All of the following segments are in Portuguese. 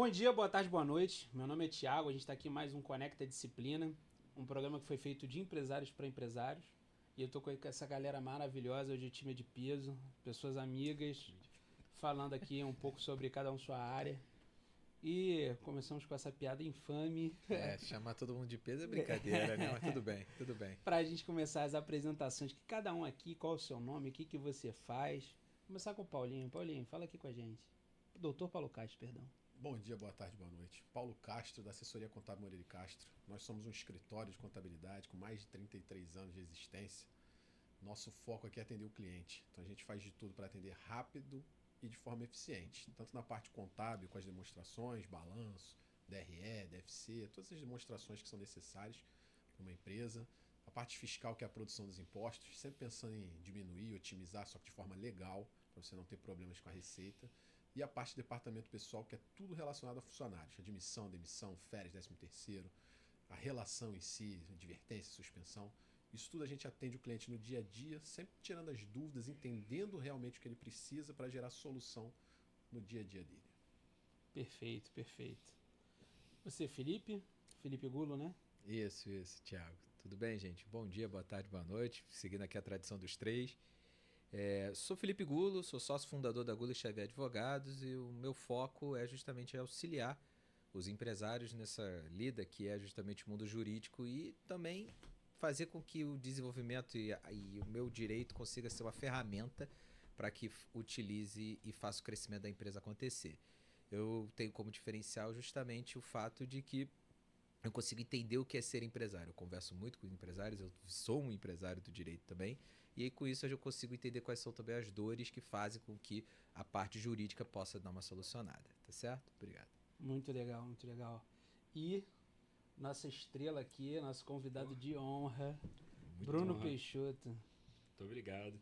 Bom dia, boa tarde, boa noite. Meu nome é Thiago, a gente está aqui em mais um Conecta Disciplina, um programa que foi feito de empresários para empresários. E eu tô com essa galera maravilhosa, hoje time de peso, pessoas amigas, falando aqui um pouco sobre cada um sua área. E começamos com essa piada infame. Chamar todo mundo de peso é brincadeira, né? Mas tudo bem, tudo bem. Para a gente começar as apresentações, que cada um aqui, qual o seu nome, o que você faz. Começar com o Paulinho. Paulinho, fala aqui com a gente. Doutor Paulo Castro, perdão. Bom dia, boa tarde, boa noite. Paulo Castro, da Assessoria Contábil Moreira e Castro. Nós somos um escritório de contabilidade com mais de 33 anos de existência. Nosso foco aqui é atender o cliente. Então a gente faz de tudo para atender rápido e de forma eficiente. Tanto na parte contábil, com as demonstrações, balanço, DRE, DFC, todas as demonstrações que são necessárias para uma empresa. A parte fiscal, que é a produção dos impostos, sempre pensando em diminuir, otimizar, só que de forma legal, para você não ter problemas com a receita. E a parte de departamento pessoal, que é tudo relacionado a funcionários. Admissão, demissão, férias, 13º, a relação em si, advertência, suspensão. Isso tudo a gente atende o cliente no dia a dia, sempre tirando as dúvidas, entendendo realmente o que ele precisa para gerar solução no dia a dia dele. Perfeito, perfeito. Você, Felipe? Felipe Gulo, né? Isso, Thiago. Tudo bem, gente? Bom dia, boa tarde, boa noite. Seguindo aqui a tradição dos três. Sou Felipe Gulo, sou sócio fundador da Gulo Xavier Advogados e o meu foco é justamente auxiliar os empresários nessa lida que é justamente o mundo jurídico e também fazer com que o desenvolvimento e o meu direito consiga ser uma ferramenta para que utilize e faça o crescimento da empresa acontecer. Eu tenho como diferencial justamente o fato de que eu consigo entender o que é ser empresário. Eu converso muito com empresários, eu sou um empresário do direito também, e aí com isso eu consigo entender quais são também as dores que fazem com que a parte jurídica possa dar uma solucionada. Tá certo? Obrigado. Muito legal, muito legal. E nossa estrela aqui, nosso convidado de honra, Bruno Peixoto. Muito obrigado.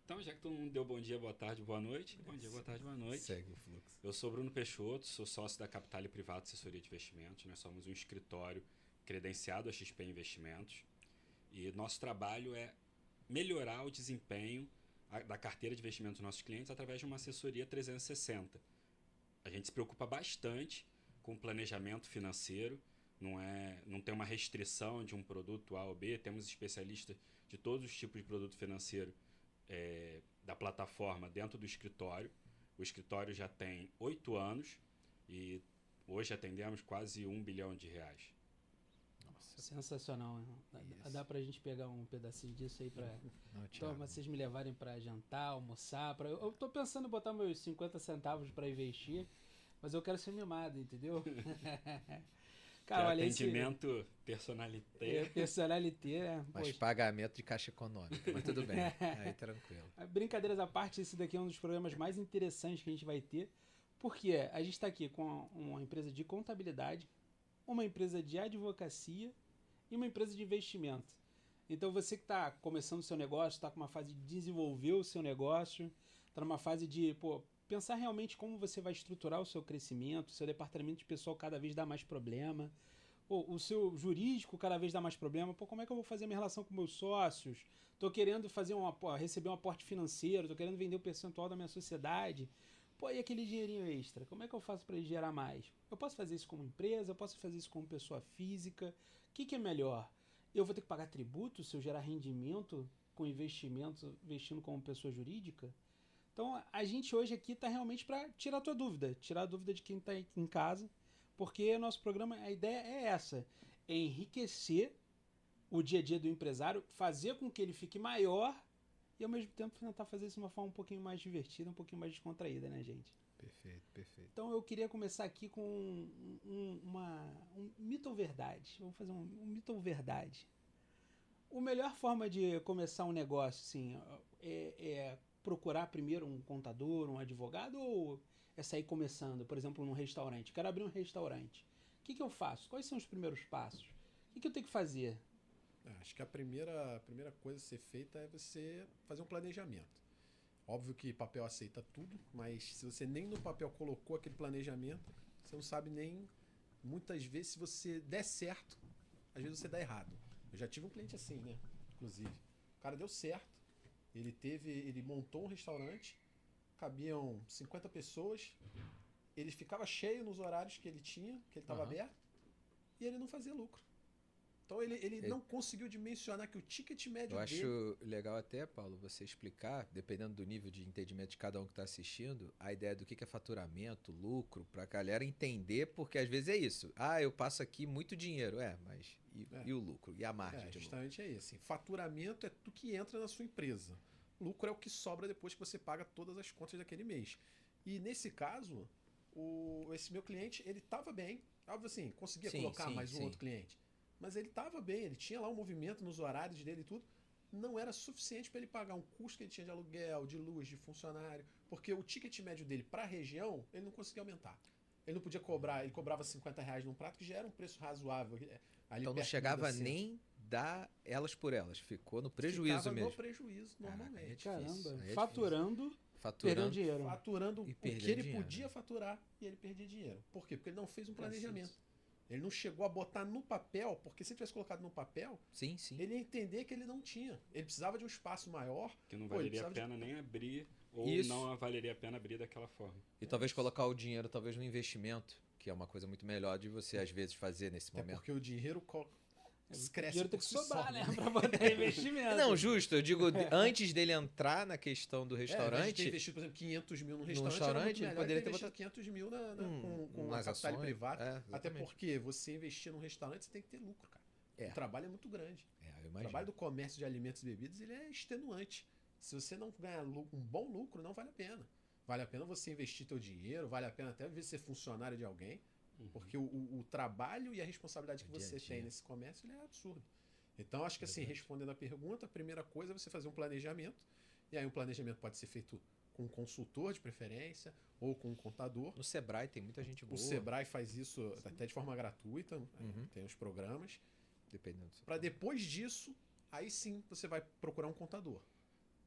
Então, já que todo mundo deu bom dia, boa tarde, boa noite. Bom dia, boa tarde, boa noite. Segue o fluxo. Eu sou Bruno Peixoto, sou sócio da Capitale Privado Assessoria de Investimentos. Nós somos um escritório credenciado a XP Investimentos. E nosso trabalho é melhorar o desempenho da carteira de investimentos dos nossos clientes através de uma assessoria 360. A gente se preocupa bastante com o planejamento financeiro. Não tem uma restrição de um produto A ou B. Temos especialistas de todos os tipos de produto financeiro da plataforma dentro do escritório. O escritório já tem 8 anos e hoje atendemos quase R$1 bilhão. Nossa. Sensacional. Dá pra gente pegar um pedacinho disso aí pra vocês me levarem pra jantar, almoçar. Eu tô pensando em botar meus 50 centavos pra investir, mas eu quero ser mimado, entendeu? Cara, olha, atendimento personalité. Personalité, mas pagamento de caixa econômica, mas tudo bem, aí tranquilo. Brincadeiras à parte, esse daqui é um dos programas mais interessantes que a gente vai ter, porque a gente está aqui com uma empresa de contabilidade, uma empresa de advocacia e uma empresa de investimento. Então você que está começando o seu negócio, está com uma fase de desenvolver o seu negócio, está numa fase de pensar realmente como você vai estruturar o seu crescimento, o seu departamento de pessoal cada vez dá mais problema, o seu jurídico cada vez dá mais problema, como é que eu vou fazer a minha relação com meus sócios? Estou querendo receber um aporte financeiro, estou querendo vender o percentual da minha sociedade. E aquele dinheirinho extra? Como é que eu faço para ele gerar mais? Eu posso fazer isso como empresa, eu posso fazer isso como pessoa física. O que é melhor? Eu vou ter que pagar tributo se eu gerar rendimento com investimento, investindo como pessoa jurídica? Então, a gente hoje aqui está realmente para tirar a tua dúvida, tirar a dúvida de quem está em casa, porque nosso programa, a ideia é essa, é enriquecer o dia a dia do empresário, fazer com que ele fique maior e ao mesmo tempo tentar fazer isso de uma forma um pouquinho mais divertida, um pouquinho mais descontraída, né, gente? Perfeito, perfeito. Então eu queria começar aqui com um mito ou verdade. Vamos fazer um mito ou verdade. A melhor forma de começar um negócio, assim, é procurar primeiro um contador, um advogado, ou é sair começando, por exemplo, num restaurante? Quero abrir um restaurante. O que eu faço? Quais são os primeiros passos? O que eu tenho que fazer? Acho que a primeira coisa a ser feita é você fazer um planejamento. Óbvio que papel aceita tudo, mas se você nem no papel colocou aquele planejamento, você não sabe nem, muitas vezes, se você der certo, às vezes você dá errado. Eu já tive um cliente assim, né? Inclusive. O cara deu certo, ele montou um restaurante, cabiam 50 pessoas, ele ficava cheio nos horários que ele tinha, que ele estava Aham. aberto, e ele não fazia lucro. Então ele não conseguiu dimensionar que o ticket médio Eu dele... acho legal até, Paulo, você explicar, dependendo do nível de entendimento de cada um que está assistindo, a ideia do que é faturamento, lucro, para a galera entender, porque às vezes é isso. Ah, eu passo aqui muito dinheiro. Mas e o lucro? E a margem de lucro? Justamente é isso. Assim, faturamento é tudo que entra na sua empresa. Lucro é o que sobra depois que você paga todas as contas daquele mês. E nesse caso, esse meu cliente, ele estava bem. Óbvio assim, conseguia Sim, colocar sim, mais um sim. outro cliente. Mas ele estava bem, ele tinha lá um movimento nos horários dele e tudo. Não era suficiente para ele pagar um custo que ele tinha de aluguel, de luz, de funcionário. Porque o ticket médio dele para a região, ele não conseguia aumentar. Ele não podia cobrar, ele cobrava R$50 num prato, que já era um preço razoável. Ali Então não perto do chegava centro. nem dar elas por elas, ficou no prejuízo Ficava mesmo. no prejuízo, Caraca, normalmente. difícil, Caramba, aí é faturando, perdendo Faturando. dinheiro. Faturando E o que perdendo ele dinheiro, podia né? faturar e ele perdia dinheiro. Por quê? Porque ele não fez um Cacete. planejamento. Ele não chegou a botar no papel, porque se ele tivesse colocado no papel, Sim, sim. ele ia entender que ele não tinha. Ele precisava de um espaço maior. Que não Pô, ele valeria a precisava pena nem abrir, ou Isso. não valeria a pena abrir daquela forma. E talvez colocar o dinheiro talvez no investimento, que é uma coisa muito melhor de você às vezes fazer nesse Até momento. porque o dinheiro O cresce dinheiro tem por que si sobrar, só, né? Pra botar investimento. Não, justo, eu digo, antes dele entrar na questão do Ao invés de ter restaurante, investido, por exemplo, 500 mil no No restaurante, restaurante, era muito ele melhor poderia ter ter investido 500 mil com a nas capital ações, privada. Até exatamente. porque você investir num restaurante, você tem que ter lucro, cara. É. O trabalho é muito grande. eu O imagino. trabalho do comércio de alimentos e bebidas, ele é extenuante. Se você não ganhar um bom lucro, não vale a pena. Vale a pena você investir teu dinheiro, vale a pena até ver ser funcionário de alguém, porque o trabalho e a responsabilidade que O dia a você dia. tem nesse comércio, ele é absurdo. Então, acho que assim, respondendo a pergunta, a primeira coisa é você fazer um planejamento, e aí um planejamento pode ser feito com um consultor de preferência, ou com um contador. No Sebrae tem muita gente boa. O Sebrae faz isso até de forma gratuita, Uhum. tem os programas. Dependendo do seu Para depois disso, aí sim você vai procurar um contador.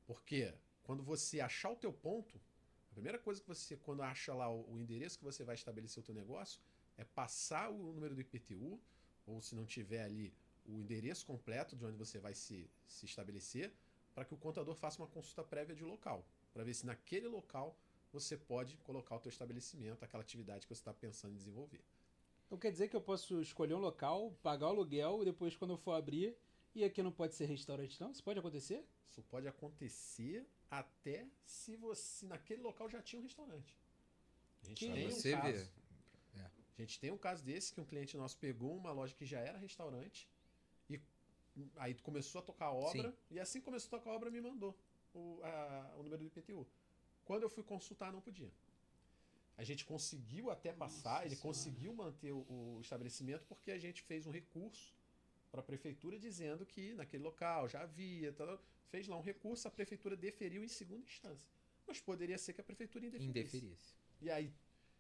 Porque quando você achar o teu ponto, a primeira coisa que você, quando acha lá o endereço que você vai estabelecer o teu negócio, é passar o número do IPTU, ou se não tiver ali o endereço completo de onde você vai se estabelecer, para que o contador faça uma consulta prévia de local, para ver se naquele local você pode colocar o teu estabelecimento, aquela atividade que você está pensando em desenvolver. Então quer dizer que eu posso escolher um local, pagar o aluguel, e depois quando eu for abrir, e aqui não pode ser restaurante não? Isso pode acontecer? Isso pode acontecer até se você naquele local já tinha um restaurante. A gente Que tem isso? um Você caso. vê. A gente tem um caso desse que um cliente nosso pegou uma loja que já era restaurante e aí começou a tocar a obra e assim que começou a tocar a obra me mandou o número do IPTU. Quando eu fui consultar não podia. A gente conseguiu até passar, ele conseguiu manter o estabelecimento porque a gente fez um recurso para a prefeitura dizendo que naquele local já havia, fez lá um recurso, a prefeitura deferiu em segunda instância. Mas poderia ser que a prefeitura Indeferisse. E aí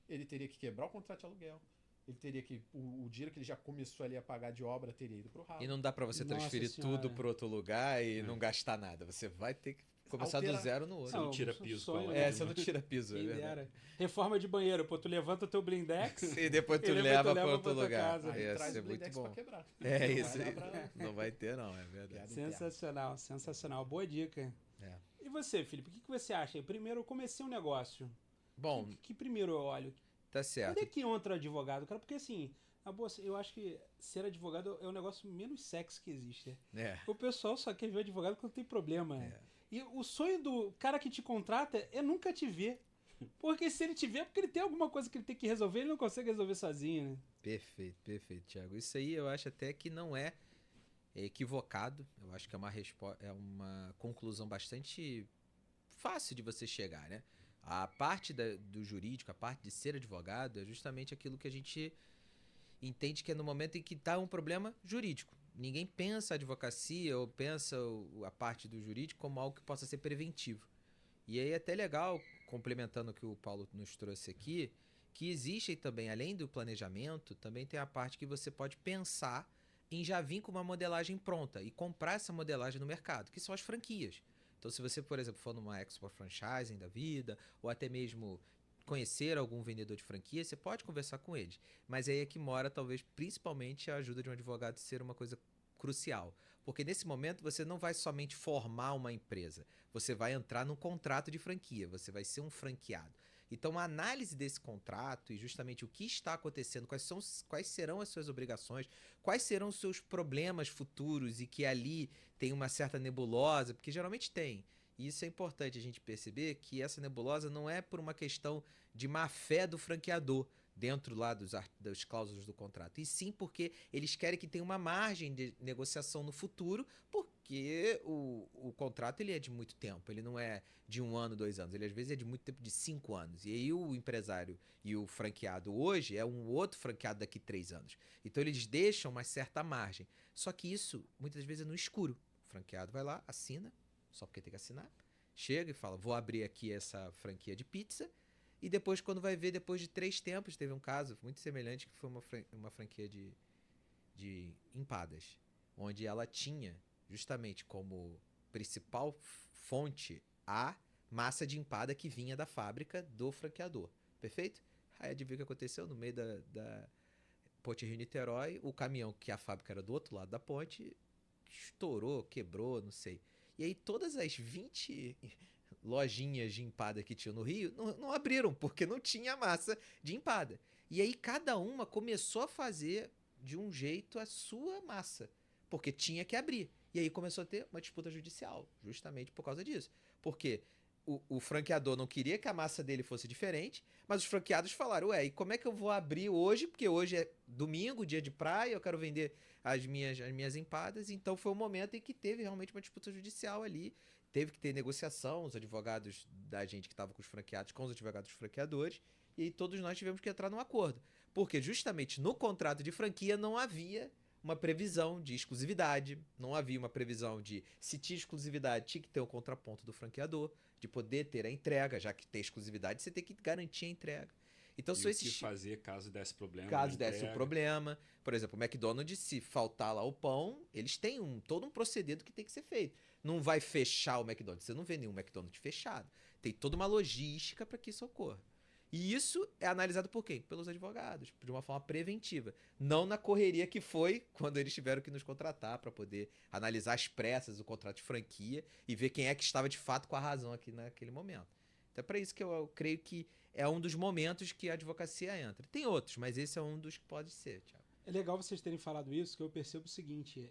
ele teria que quebrar o contrato de aluguel, ele teria que, o dinheiro que ele já começou ali a pagar de obra teria ido pro ralo. E não dá pra você Nossa transferir Senhora. tudo para outro lugar e não gastar nada. Você vai ter que começar do Alterar. zero no outro. Você não Não, tira um piso sonho, com a né? obra. Você não tira piso, é Quem verdade. dera. Reforma de banheiro, pô, tu levanta o teu blindex. E depois tu E depois leva tu para leva outro pra tua lugar. casa. Aí Ia traz ser o muito Blindex bom. pra quebrar. É Não isso. vai dar pra- Não vai ter, não, é verdade. Sensacional, sensacional. Boa dica. É. E você, Felipe, o que você acha? Primeiro, eu comecei um negócio. Bom, Que primeiro eu olho? tá Onde certo. é que entra advogado, cara? Porque assim, na boa, eu acho que ser advogado é o negócio menos sexy que existe. É. O pessoal só quer ver advogado quando tem problema. É. E o sonho do cara que te contrata é nunca te ver. Porque se ele te ver, é porque ele tem alguma coisa que ele tem que resolver, ele não consegue resolver sozinho, né? Perfeito, Thiago. Isso aí eu acho até que não é equivocado. Eu acho que é é uma conclusão bastante fácil de você chegar, né? A parte do jurídico, a parte de ser advogado, é justamente aquilo que a gente entende que é no momento em que está um problema jurídico. Ninguém pensa a advocacia ou pensa a parte do jurídico como algo que possa ser preventivo. E aí é até legal, complementando o que o Paulo nos trouxe aqui, que existe também, além do planejamento, também tem a parte que você pode pensar em já vir com uma modelagem pronta e comprar essa modelagem no mercado, que são as franquias. Então, se você, por exemplo, for numa Expo Franchising da vida, ou até mesmo conhecer algum vendedor de franquia, você pode conversar com eles. Mas aí é que mora, talvez, principalmente a ajuda de um advogado ser uma coisa crucial. Porque nesse momento você não vai somente formar uma empresa, você vai entrar num contrato de franquia, você vai ser um franqueado. Então, a análise desse contrato e justamente o que está acontecendo, quais serão as suas obrigações, quais serão os seus problemas futuros e que ali tem uma certa nebulosa, porque geralmente tem. E isso é importante a gente perceber que essa nebulosa não é por uma questão de má fé do franqueador dentro lá das cláusulas do contrato, e sim porque eles querem que tenha uma margem de negociação no futuro, porque o contrato ele é de muito tempo, ele não é de 1 ano, 2 anos, ele às vezes é de muito tempo, de 5 anos. E aí o empresário e o franqueado hoje é um outro franqueado daqui 3 anos. Então eles deixam uma certa margem. Só que isso muitas vezes é no escuro. O franqueado vai lá, assina, só porque tem que assinar, chega e fala, vou abrir aqui essa franquia de pizza. E depois, quando vai ver, depois de 3 tempos, teve um caso muito semelhante, que foi uma franquia de empadas, onde ela tinha justamente como principal fonte a massa de empada que vinha da fábrica do franqueador. Perfeito? Aí adivinha o que aconteceu? No meio da Ponte Rio-Niterói, o caminhão, que a fábrica era do outro lado da ponte, estourou, quebrou, não sei. E aí todas as 20 lojinhas de empada que tinha no Rio não abriram, porque não tinha massa de empada. E aí cada uma começou a fazer de um jeito a sua massa, porque tinha que abrir. E aí começou a ter uma disputa judicial, justamente por causa disso. Porque o franqueador não queria que a massa dele fosse diferente, mas os franqueados falaram, ué, e como é que eu vou abrir hoje? Porque hoje é domingo, dia de praia, eu quero vender as minhas empadas. Então foi um momento em que teve realmente uma disputa judicial ali. Teve que ter negociação, os advogados da gente que estava com os franqueados, com os advogados dos franqueadores, e aí todos nós tivemos que entrar num acordo. Porque justamente no contrato de franquia não havia uma previsão de exclusividade, não havia uma previsão de, se tinha exclusividade, tinha que ter o contraponto do franqueador, de poder ter a entrega, já que tem exclusividade, você tem que garantir a entrega. Então, E são o esses que fazer caso desse problema na caso desse o entrega. problema. Por exemplo, o McDonald's, se faltar lá o pão, eles têm todo um procedimento que tem que ser feito. Não vai fechar o McDonald's. Você não vê nenhum McDonald's fechado. Tem toda uma logística para que isso ocorra. E isso é analisado por quem? Pelos advogados, de uma forma preventiva. Não na correria que foi quando eles tiveram que nos contratar para poder analisar às pressas o contrato de franquia e ver quem é que estava de fato com a razão aqui naquele momento. Então é para isso que eu creio que é um dos momentos que a advocacia entra. Tem outros, mas esse é um dos que pode ser, Thiago. É legal vocês terem falado isso, que eu percebo o seguinte,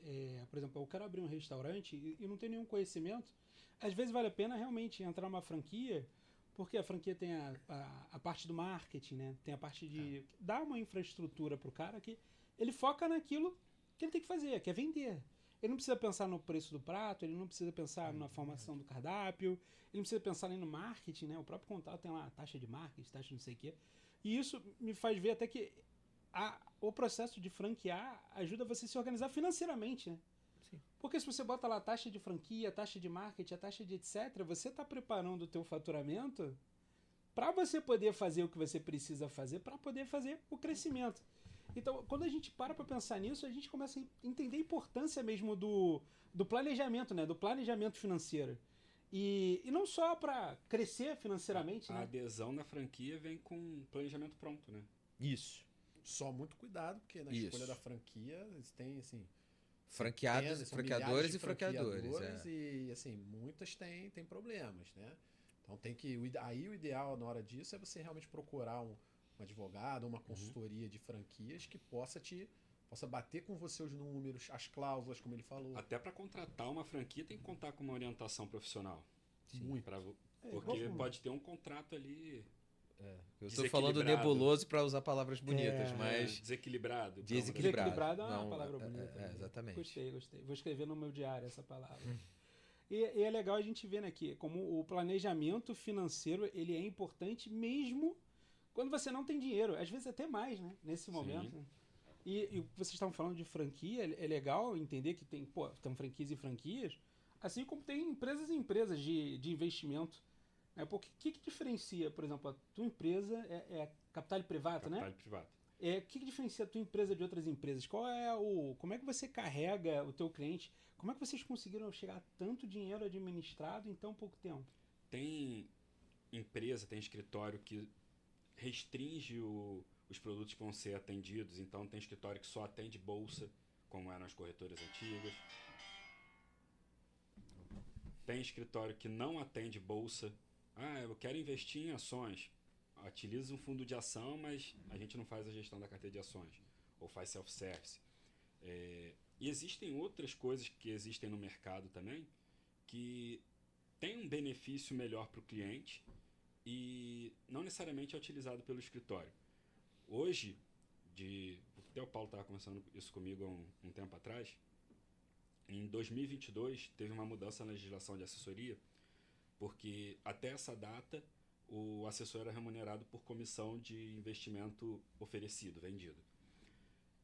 por exemplo, eu quero abrir um restaurante e não tenho nenhum conhecimento. Às vezes vale a pena realmente entrar numa franquia, porque a franquia tem a parte do marketing, né? Tem a parte de dar uma infraestrutura pro cara que ele foca naquilo que ele tem que fazer, que é vender. Ele não precisa pensar no preço do prato, ele não precisa pensar na formação do cardápio, ele não precisa pensar nem no marketing, né? O próprio contrato tem lá taxa de marketing, taxa de não sei o quê. E isso me faz ver até que o processo de franquear ajuda você a se organizar financeiramente, né? Sim. Porque se você bota lá a taxa de franquia, a taxa de marketing, a taxa de etc., você está preparando o teu faturamento para você poder fazer o que você precisa fazer para poder fazer o crescimento. Então, quando a gente para pensar nisso, a gente começa a entender a importância mesmo do planejamento, né? Do planejamento financeiro. E não só para crescer financeiramente, A né? adesão na franquia vem com planejamento pronto, né? Isso. Só muito cuidado, porque na Isso. escolha da franquia, eles têm, assim... Franqueados, são franqueadores milhares de e franqueadores. franqueadores E, assim, muitas têm problemas, né? Então tem que... Aí o ideal na hora disso é você realmente procurar um advogado, uma consultoria de franquias que possa bater com você os números, as cláusulas, como ele falou. Até para contratar uma franquia tem que contar com uma orientação profissional. Sim. Muito. Porque pode ter um contrato ali Eu estou falando desequilibrado. nebuloso para usar palavras bonitas, mas desequilibrado. Desequilibrado é uma Não, palavra bonita. Né? exatamente. Gostei. Vou escrever no meu diário essa palavra. E é legal a gente ver aqui como o planejamento financeiro ele é importante mesmo quando você não tem dinheiro. Às vezes até mais, né? Nesse momento. Né? E vocês estavam falando de franquia, é legal entender que tem franquias e franquias, assim como tem empresas e empresas de investimento. Porque o que diferencia, por exemplo, a tua empresa é capital privado, né? Capital privado. O que diferencia a tua empresa de outras empresas? Como é que você carrega o teu cliente? Como é que vocês conseguiram chegar a tanto dinheiro administrado em tão pouco tempo? Tem empresa, tem escritório que restringe os produtos que vão ser atendidos. Então tem escritório que só atende bolsa, como eram as corretoras antigas. Tem escritório que não atende bolsa. Eu quero investir em ações. utiliza um fundo de ação, mas a gente não faz a gestão da carteira de ações, ou faz self-service. E existem outras coisas que existem no mercado também, que tem um benefício melhor para o cliente e não necessariamente é utilizado pelo escritório. Hoje, até o Paulo estava conversando isso comigo há um tempo atrás, em 2022 teve uma mudança na legislação de assessoria, porque até essa data o assessor era remunerado por comissão de investimento oferecido, vendido.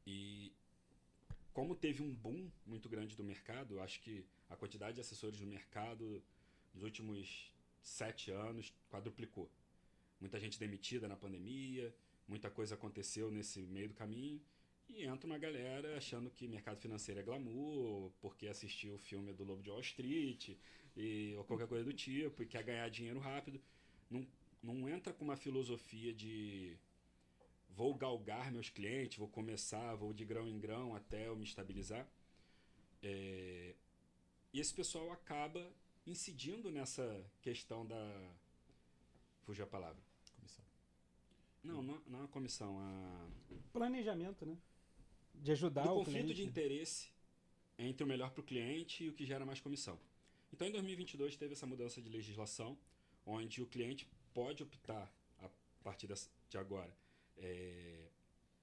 E como teve um boom muito grande do mercado, acho que a quantidade de assessores no mercado nos últimos 7 anos quadruplicou. Muita gente demitida na pandemia, muita coisa aconteceu nesse meio do caminho, e entra uma galera achando que mercado financeiro é glamour, porque assistiu o filme do Lobo de Wall Street, ou qualquer coisa do tipo, e quer ganhar dinheiro rápido. Não entra com uma filosofia de vou galgar meus clientes, vou de grão em grão até eu me estabilizar. E esse pessoal acaba incidindo nessa questão da... Fugiu a palavra. Comissão. Não é a comissão, Planejamento, né? De ajudar do o conflito cliente. de interesse entre o melhor para o cliente e o que gera mais comissão. Então, em 2022, teve essa mudança de legislação, onde o cliente pode optar, a partir de agora,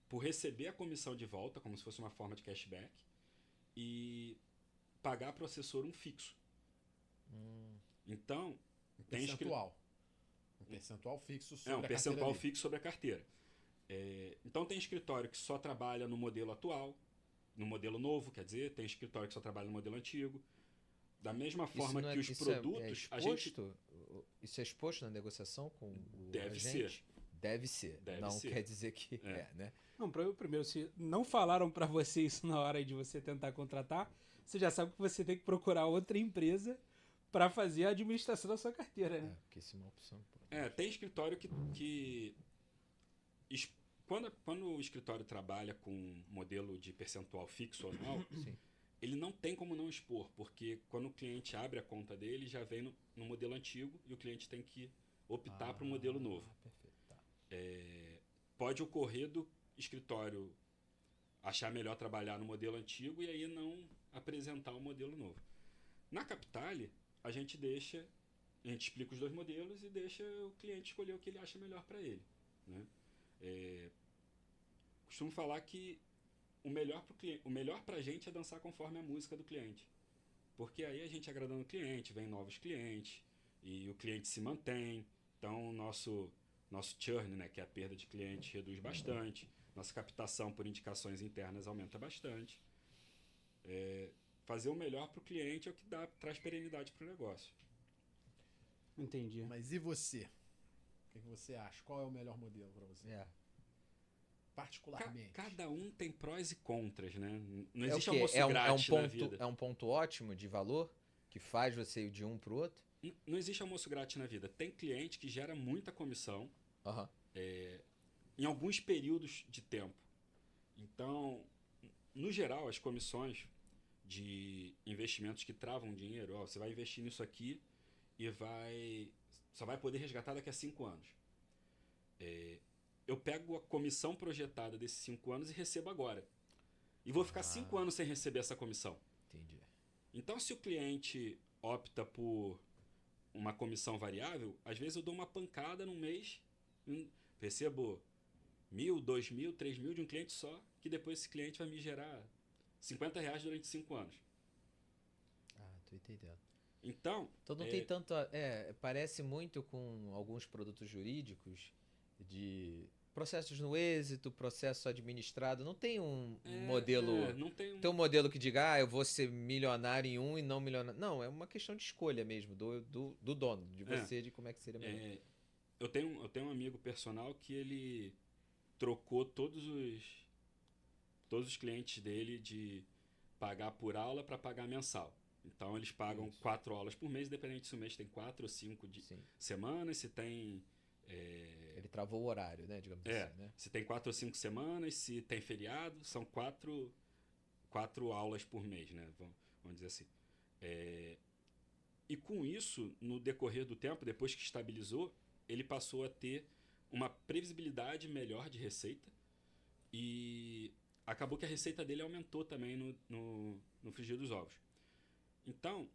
por receber a comissão de volta, como se fosse uma forma de cashback, e pagar para o assessor um fixo. Então, Um percentual. Um percentual fixo sobre a carteira. Um percentual dele. fixo sobre a carteira. Então, tem escritório que só trabalha no modelo atual, no modelo novo, quer dizer, tem escritório que só trabalha no modelo antigo. Da mesma forma que os produtos... Isso é exposto na negociação com o Deve agente? ser. Deve ser. Não quer dizer que né? Não, primeiro, se não falaram para você isso na hora de você tentar contratar, você já sabe que você tem que procurar outra empresa para fazer a administração da sua carteira, né? Porque isso é uma opção. Tem escritório que quando o escritório trabalha com modelo de percentual fixo anual, ele não tem como não expor, porque quando o cliente abre a conta dele, já vem no modelo antigo e o cliente tem que optar para o modelo novo. Perfeito. Tá. Pode ocorrer do escritório achar melhor trabalhar no modelo antigo e aí não apresentar o modelo novo. Na Capitale, a gente explica os dois modelos e deixa o cliente escolher o que ele acha melhor para ele, né? Costumo falar que o melhor para a gente é dançar conforme a música do cliente, porque aí a gente agradando o cliente, vem novos clientes e o cliente se mantém. Então, nosso churn, né, que é a perda de cliente, reduz bastante. Nossa captação por indicações internas aumenta bastante. Fazer o melhor para o cliente é o que traz perenidade para o negócio. Entendi. Mas e você? O que você acha? Qual é o melhor modelo para você? Particularmente. Cada um tem prós e contras, né? Não É existe o quê? almoço grátis na vida. É um ponto ótimo de valor que faz você ir de um para o outro? Não existe almoço grátis na vida. Tem cliente que gera muita comissão em alguns períodos de tempo. Então, no geral, as comissões de investimentos que travam dinheiro, você vai investir nisso aqui e só vai poder resgatar daqui a 5 anos. Eu pego a comissão projetada desses 5 anos e recebo agora. E vou ficar 5 anos sem receber essa comissão. Entendi. Então, se o cliente opta por uma comissão variável, às vezes eu dou uma pancada num mês, recebo 1.000, 2.000, 3.000 de um cliente só, que depois esse cliente vai me gerar R$50 durante 5 anos. Tô entendendo. Então não tem tanto... parece muito com alguns produtos jurídicos de processos no êxito, processo administrado. Não tem um modelo... Não tem um modelo que diga, eu vou ser milionário em um e não milionário. Não, é uma questão de escolha mesmo, do dono, de você, de como é que seria melhor. Eu tenho um amigo personal que ele trocou todos os clientes dele de pagar por aula para pagar mensal. Então, eles pagam 4 aulas por mês, independente se o mês tem 4 ou 5 semanas, se tem... Ele travou o horário, né, digamos assim. Né? Se tem 4 ou 5 semanas, se tem feriado, são 4 aulas por mês, né? Vamos dizer assim. E com isso, no decorrer do tempo, depois que estabilizou, ele passou a ter uma previsibilidade melhor de receita e acabou que a receita dele aumentou também no frigir dos ovos. Então,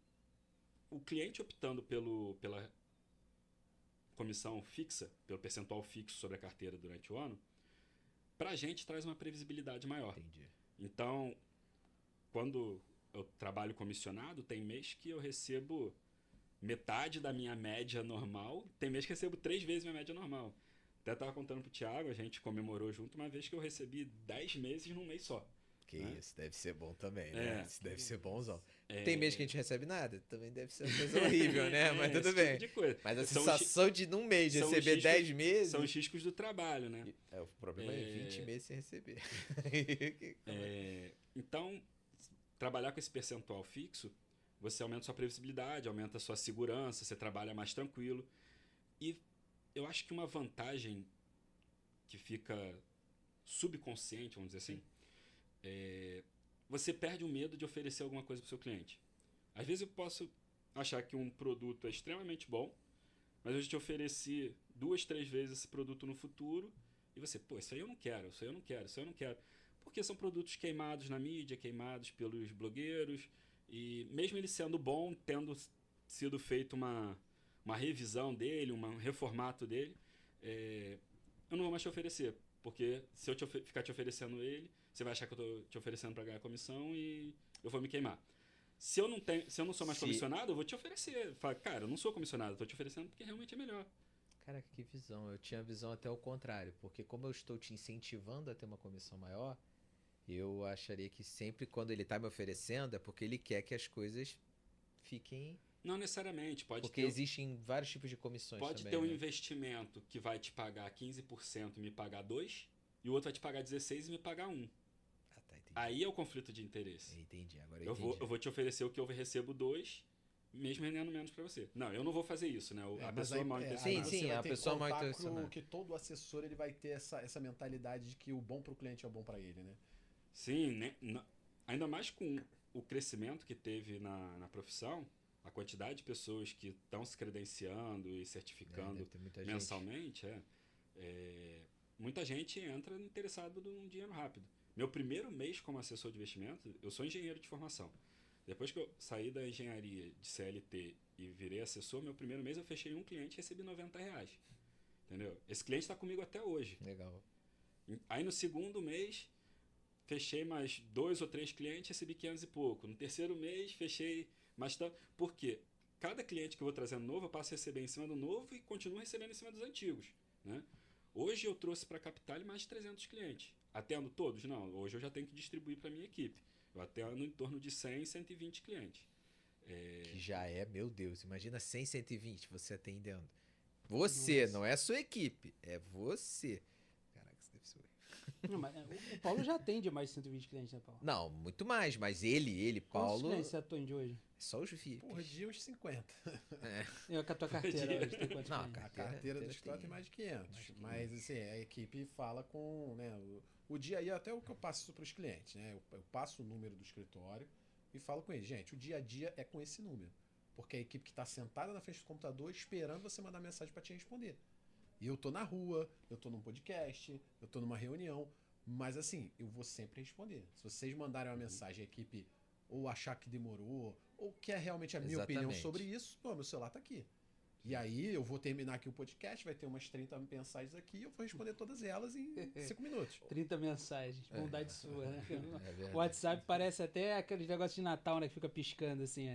o cliente optando pela comissão fixa, pelo percentual fixo sobre a carteira durante o ano, para a gente traz uma previsibilidade maior. Entendi. Então, quando eu trabalho comissionado, tem mês que eu recebo metade da minha média normal, tem mês que eu recebo 3 vezes minha média normal. Até estava contando pro Thiago, a gente comemorou junto uma vez que eu recebi 10 meses num mês só. Que né? isso, deve ser bom também, né? É. Isso deve ser bonzão. É, Tem mês que a gente recebe nada? Também deve ser uma coisa horrível, né? Mas tudo esse bem. tipo de coisa. Mas a São os sensação de num mês são os receber riscos- 10 meses... São os riscos do trabalho, né? O problema é 20 meses sem receber. Então, trabalhar com esse percentual fixo, você aumenta sua previsibilidade, aumenta sua segurança, você trabalha mais tranquilo. E eu acho que uma vantagem que fica subconsciente, vamos dizer assim, você perde o medo de oferecer alguma coisa para o seu cliente. Às vezes eu posso achar que um produto é extremamente bom, mas eu te ofereci 2, 3 vezes esse produto no futuro e você, pô, isso aí eu não quero, isso aí eu não quero, isso aí eu não quero. Porque são produtos queimados na mídia, queimados pelos blogueiros e mesmo ele sendo bom, tendo sido feito uma revisão dele, um reformato dele, eu não vou mais te oferecer. Porque se eu ficar te oferecendo ele, você vai achar que eu estou te oferecendo para ganhar comissão e eu vou me queimar. Se eu não sou mais comissionado, eu vou te oferecer. Fala, cara, eu não sou comissionado, eu estou te oferecendo porque realmente é melhor. Caraca, que visão. Eu tinha a visão até o contrário. Porque como eu estou te incentivando a ter uma comissão maior, eu acharia que sempre quando ele está me oferecendo é porque ele quer que as coisas fiquem... Não necessariamente. Porque existem vários tipos de comissões pode também, ter um né? investimento que vai te pagar 15% e me pagar 2%, e o outro vai te pagar 16% e me pagar 1%. Ah, tá, entendi. Aí é o conflito de interesse. Entendi, agora Eu entendi. vou te oferecer o que eu recebo 2%, mesmo rendendo menos para você. Não, eu não vou fazer isso, né? A Mas pessoa aí- mal aí intencionada. Sim, você vai a ter pessoa que mal contar com intencionada. que todo assessor ele vai ter essa mentalidade de que o bom pro cliente é o bom para ele, né? Sim, né? Ainda mais com o crescimento que teve na profissão, a quantidade de pessoas que estão se credenciando e certificando Deve ter muita gente. mensalmente, muita gente entra interessado num dinheiro rápido. Meu primeiro mês como assessor de investimento, eu sou engenheiro de formação. Depois que eu saí da engenharia de CLT e virei assessor, meu primeiro mês eu fechei um cliente e recebi R$90. Entendeu? Esse cliente está comigo até hoje. Legal. Aí no segundo mês, fechei mais 2 ou 3 clientes, recebi 500 e pouco. No terceiro mês, fechei mais tanto. Por quê? Cada cliente que eu vou trazendo novo, eu passo a receber em cima do novo e continuo recebendo em cima dos antigos. Né? Hoje eu trouxe para a Capital mais de 300 clientes. Atendo todos? Não. Hoje eu já tenho que distribuir para a minha equipe. Eu atendo em torno de 100, 120 clientes. Que já é, meu Deus, imagina 100, 120 você atendendo. Você, Nossa. não é a sua equipe, é você. Caraca, isso deve ser horrível. Não, mas o Paulo já atende mais de 120 clientes, né, Paulo? Não, muito mais, mas ele, Quantos Paulo, clientes você atende hoje? só os VIPs. Por dia uns 50. Eu com a tua carteira hoje, tem quantos Não, clientes? A carteira do escritório tem mais de 500. Mas assim, a equipe fala com, né, o dia a dia, até o que eu passo para os clientes, né? Eu passo o número do escritório e falo com eles, gente, o dia a dia é com esse número. Porque é a equipe que está sentada na frente do computador esperando você mandar mensagem para te responder. E eu tô na rua, eu tô num podcast, eu tô numa reunião, mas assim, eu vou sempre responder. Se vocês mandarem uma mensagem a equipe ou achar que demorou, ou quer realmente a minha opinião Exatamente. sobre isso, pô, meu celular tá aqui. E aí eu vou terminar aqui o podcast, vai ter umas 30 mensagens aqui e eu vou responder todas elas em 5 minutos. 30 mensagens, bondade sua, né? É verdade. O WhatsApp parece até aqueles negócios de Natal, né? Que fica piscando assim,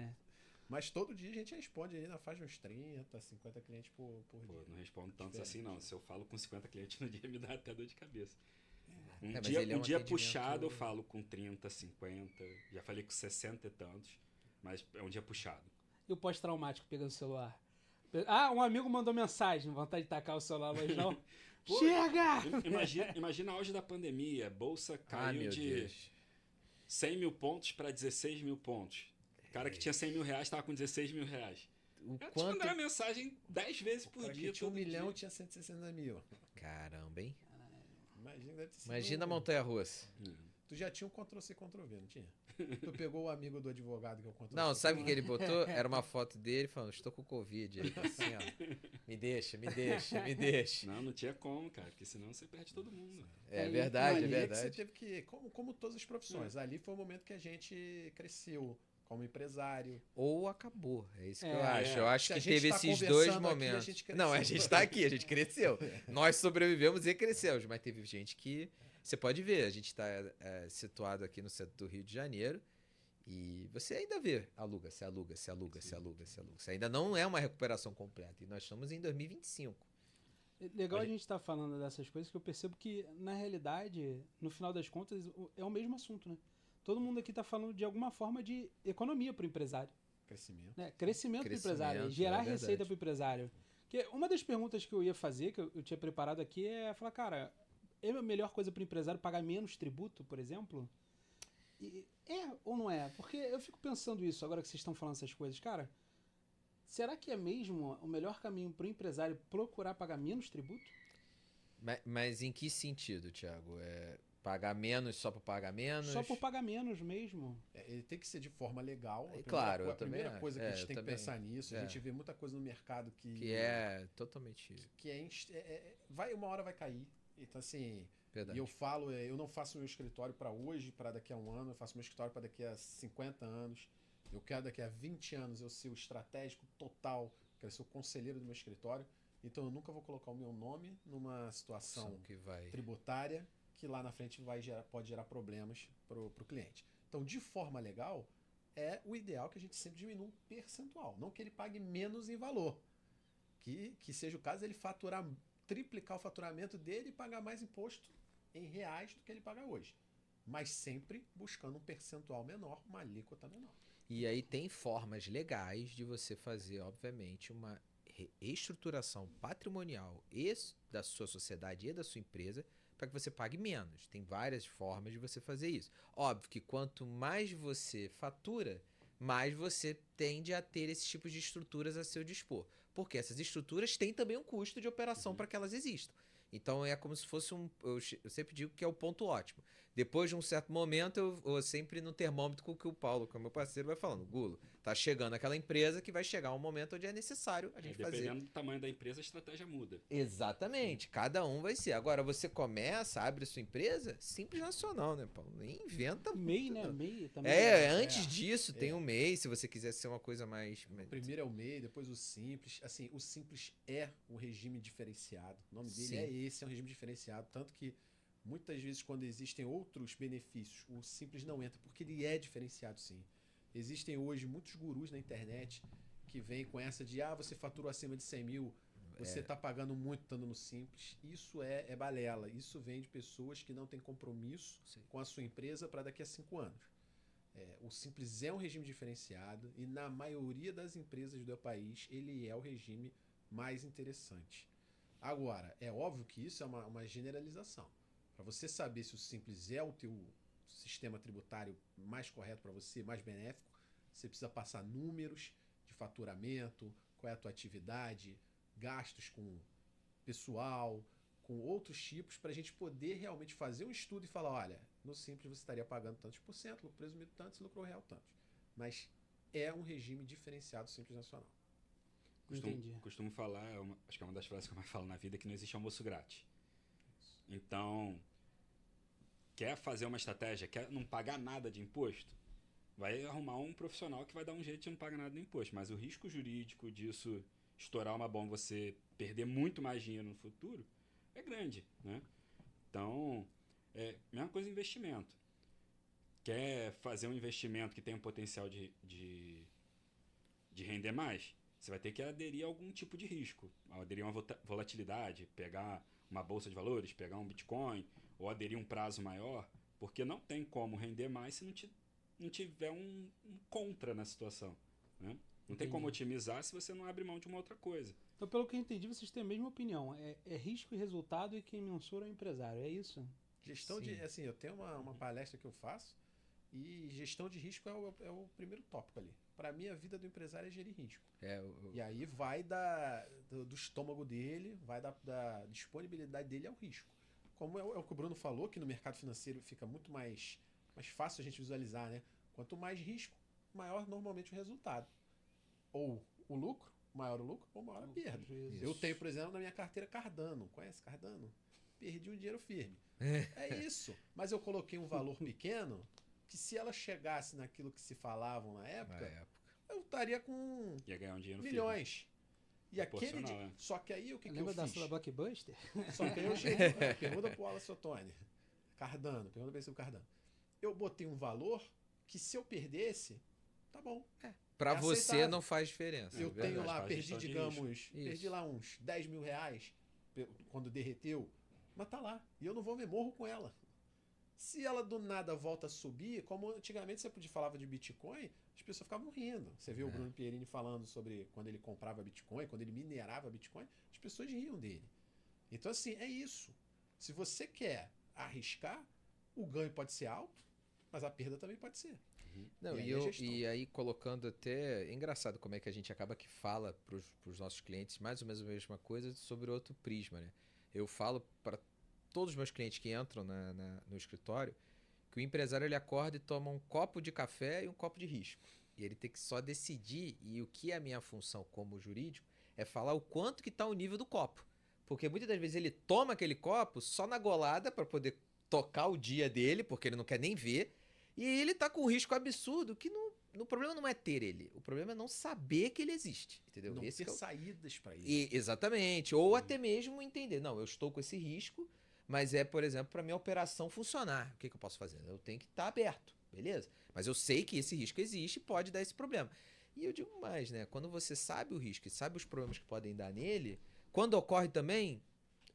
Mas todo dia a gente responde aí na faixa de uns 30, 50 clientes por Pô, dia. não respondo tantos Diferente. assim, não. Se eu falo com 50 clientes no dia, me dá até dor de cabeça. mas Dia, ele é um dia atendimento- puxado eu falo com 30, 50. Já falei com 60 e tantos. Mas é um dia puxado. E o pós-traumático pegando o celular? Ah, um amigo mandou mensagem, vontade de tacar o celular, mas não. Pô, Chega! Imagina a auge da pandemia. A bolsa Ah, caiu meu de Deus. 100 mil pontos para 16 mil pontos. O cara que tinha 100 mil reais estava com 16 mil reais. O Eu te quanto... mandava mensagem 10 vezes O por cara dia. que tinha 1 todo milhão dia. tinha 160 mil. Caramba, hein? Imagina, deve ter sido Imagina a montanha-russa. Tu já tinha um Ctrl-C, Ctrl-V, não tinha? Tu pegou o amigo do advogado que é o Ctrl-C. Não, sabe o que ele botou? Era uma foto dele falando, estou com Covid. Ele assim, ó, me deixa, me deixa, me deixa. Não tinha como, cara, porque senão você perde todo mundo. É verdade, é Ali que você verdade. teve que, como todas as profissões, ali foi o momento que a gente cresceu como empresário. Ou acabou, é isso que É, eu acho. é. Eu acho Se a que gente teve tá esses conversando dois aqui, a momentos. gente cresceu. Não, a gente tá aqui, a gente cresceu. Nós sobrevivemos e crescemos, mas teve gente que... Você pode ver, a gente está situado aqui no centro do Rio de Janeiro e você ainda vê, aluga. Você ainda não é uma recuperação completa e nós estamos em 2025. Legal a gente estar falando dessas coisas, que eu percebo que, na realidade, no final das contas, é o mesmo assunto, né? Todo mundo aqui está falando de alguma forma de economia para o empresário. Crescimento. Né? Crescimento para o Crescimento, empresário, gerar é verdade. receita para o empresário. Que uma das perguntas que eu ia fazer, que eu tinha preparado aqui, é falar, cara, é a melhor coisa para o empresário pagar menos tributo, por exemplo? E é ou não é? Porque eu fico pensando isso agora que vocês estão falando essas coisas. Cara, será que é mesmo o melhor caminho para o empresário procurar pagar menos tributo? Mas em que sentido, Thiago? Pagar menos só para pagar menos? Só por pagar menos mesmo. Ele tem que ser de forma legal. Claro, eu A primeira também coisa que a gente eu tem que também. pensar nisso, a gente vê muita coisa no mercado Que é totalmente uma hora vai cair. Então, assim, verdade. e eu falo, eu não faço meu escritório para hoje, para daqui a um ano, eu faço meu escritório para daqui a 50 anos. Eu quero daqui a 20 anos eu ser o estratégico total, quero ser o conselheiro do meu escritório. Então eu nunca vou colocar o meu nome numa situação que vai... tributária que lá na frente pode gerar problemas para o cliente. Então, de forma legal, é o ideal que a gente sempre diminua um percentual, não que ele pague menos em valor. Que seja o caso ele triplicar o faturamento dele e pagar mais imposto em reais do que ele paga hoje. Mas sempre buscando um percentual menor, uma alíquota menor. E aí tem formas legais de você fazer, obviamente, uma reestruturação patrimonial da sua sociedade e da sua empresa para que você pague menos. Tem várias formas de você fazer isso. Óbvio que quanto mais você fatura, mais você tende a ter esses tipos de estruturas a seu dispor. Porque essas estruturas têm também um custo de operação para que elas existam. Então é como se fosse eu sempre digo que é o ponto ótimo. Depois de um certo momento, eu sempre no termômetro com o que o Paulo, que é meu parceiro, vai falando. Gulo, tá chegando aquela empresa que vai chegar um momento onde é necessário a gente fazer. Dependendo do tamanho da empresa, a estratégia muda. Exatamente. Cada um vai ser. Agora, você começa, abre sua empresa, Simples Nacional, né, Paulo? Nem inventa MEI, muito, né? não. MEI também. Antes disso tem o MEI, se você quiser ser uma coisa mais... Primeiro é o MEI, depois o Simples. Assim, o Simples é um regime diferenciado. O nome dele é esse, é um regime diferenciado. Tanto que muitas vezes quando existem outros benefícios, o Simples não entra, porque ele é diferenciado sim. Existem hoje muitos gurus na internet que vêm com essa de você faturou acima de 100 mil, você está pagando muito estando no Simples. Isso é balela. Isso vem de pessoas que não têm compromisso com a sua empresa para daqui a 5 anos. O Simples é um regime diferenciado e na maioria das empresas do país ele é o regime mais interessante. Agora, é óbvio que isso é uma generalização. Para você saber se o Simples é o teu sistema tributário mais correto para você, mais benéfico, você precisa passar números de faturamento, qual é a tua atividade, gastos com pessoal, com outros tipos, para a gente poder realmente fazer um estudo e falar, olha, no Simples você estaria pagando tantos por cento, lucro presumido tantos, lucro real tantos. Mas é um regime diferenciado Simples Nacional. Costumo falar, acho que é uma das frases que eu mais falo na vida, que não existe almoço grátis. Então, quer fazer uma estratégia, quer não pagar nada de imposto, vai arrumar um profissional que vai dar um jeito de não pagar nada de imposto. Mas o risco jurídico disso estourar uma bomba, você perder muito mais dinheiro no futuro, é grande, né? Então, mesma coisa investimento. Quer fazer um investimento que tem um potencial de render mais? Você vai ter que aderir a algum tipo de risco. Aderir a uma volatilidade, pegar uma bolsa de valores, pegar um Bitcoin, ou aderir um prazo maior, porque não tem como render mais se não tiver um contra na situação, né? Não tem como otimizar se você não abre mão de uma outra coisa. Então, pelo que eu entendi, vocês têm a mesma opinião. É risco e resultado e quem mensura é o empresário, é isso? Gestão de... Assim, eu tenho uma palestra que eu faço e gestão de risco é o primeiro tópico ali. Para mim, a vida do empresário é gerir risco. E aí vai do estômago dele, vai da disponibilidade dele ao risco. como é o que o Bruno falou, que no mercado financeiro fica muito mais fácil a gente visualizar, né? Quanto mais risco, maior normalmente o resultado. Ou o lucro, maior o lucro, ou maior a perda. Isso. Eu tenho, por exemplo, na minha carteira Cardano. Conhece Cardano? Perdi um dinheiro firme. É isso. Mas eu coloquei um valor pequeno que se ela chegasse naquilo que se falavam na época, eu estaria com Ia ganhar um dinheiro milhões. E aquele Proporcional, né? Só que aí o que eu Lembra da fiz? sala Blockbuster? Só que aí eu pergunta pro Wallace Ottoni. Cardano, pergunta pra ele sobre Cardano. Eu botei um valor que se eu perdesse, tá bom. Pra É você aceitável. não faz diferença. Eu é verdade. tenho lá, faz perdi, gestão de digamos, Isso. perdi lá uns 10 mil reais quando derreteu, mas tá lá. E eu não vou me morro com ela. Se ela do nada volta a subir, como antigamente você falava de Bitcoin, as pessoas ficavam rindo. Você viu o Bruno Pierini falando sobre quando ele comprava Bitcoin, quando ele minerava Bitcoin, as pessoas riam dele. Então, assim, é isso. Se você quer arriscar, o ganho pode ser alto, mas a perda também pode ser. Não, E aí é gestão. e aí colocando até... É engraçado como é que a gente acaba que fala para os nossos clientes mais ou menos a mesma coisa sobre outro prisma, né? Eu falo para todos os meus clientes que entram no escritório que o empresário ele acorda e toma um copo de café e um copo de risco. E ele tem que só decidir, e o que é a minha função como jurídico é falar o quanto que está o nível do copo. Porque muitas das vezes ele toma aquele copo só na golada para poder tocar o dia dele, porque ele não quer nem ver, e ele tá com um risco absurdo que o problema não é ter ele, o problema é não saber que ele existe, entendeu? Não Esse ter que é saídas para isso. exatamente, ou até mesmo entender, não, eu estou com esse risco, mas é, por exemplo, para minha operação funcionar, o que eu posso fazer? Eu tenho que estar aberto, beleza? Mas eu sei que esse risco existe e pode dar esse problema. E eu digo mais, né? Quando você sabe o risco e sabe os problemas que podem dar nele, quando ocorre também,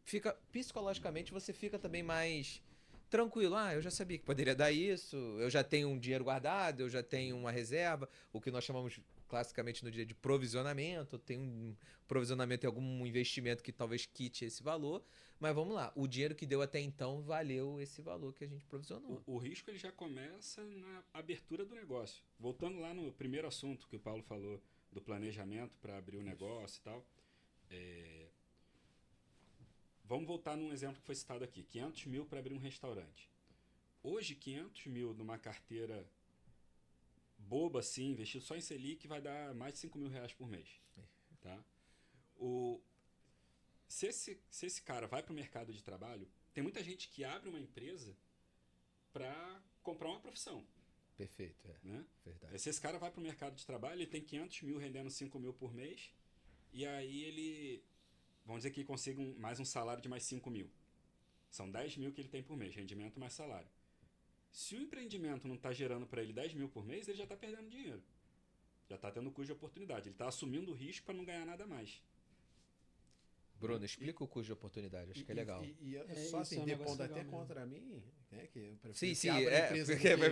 fica psicologicamente você fica também mais tranquilo. Ah, eu já sabia que poderia dar isso, eu já tenho um dinheiro guardado, eu já tenho uma reserva, o que nós chamamos classicamente no dia de provisionamento, tem um provisionamento em algum investimento que talvez quite esse valor, mas vamos lá, o dinheiro que deu até então valeu esse valor que a gente provisionou. O risco ele já começa na abertura do negócio. Voltando lá no primeiro assunto que o Paulo falou, do planejamento para abrir o negócio e tal. Vamos voltar num exemplo que foi citado aqui. 500 mil para abrir um restaurante. Hoje, 500 mil numa carteira boba assim, investido só em Selic, vai dar mais de 5 mil reais por mês. Tá? Se esse cara vai para o mercado de trabalho, tem muita gente que abre uma empresa para comprar uma profissão. Perfeito, Né? verdade. Se esse cara vai para o mercado de trabalho, ele tem 500 mil rendendo 5 mil por mês, e aí ele, vamos dizer que ele consiga mais um salário de mais 5 mil. São 10 mil que ele tem por mês, rendimento mais salário. Se o empreendimento não está gerando para ele 10 mil por mês, ele já está perdendo dinheiro. Já está tendo custo de oportunidade. Ele está assumindo o risco para não ganhar nada mais. Bruno, explica o custo de oportunidade, acho que é legal. E É, só isso assim, é um negócio depondo até legal mesmo. contra mim, né, que eu prefiro Sim, que sim, abra a empresa porque do que-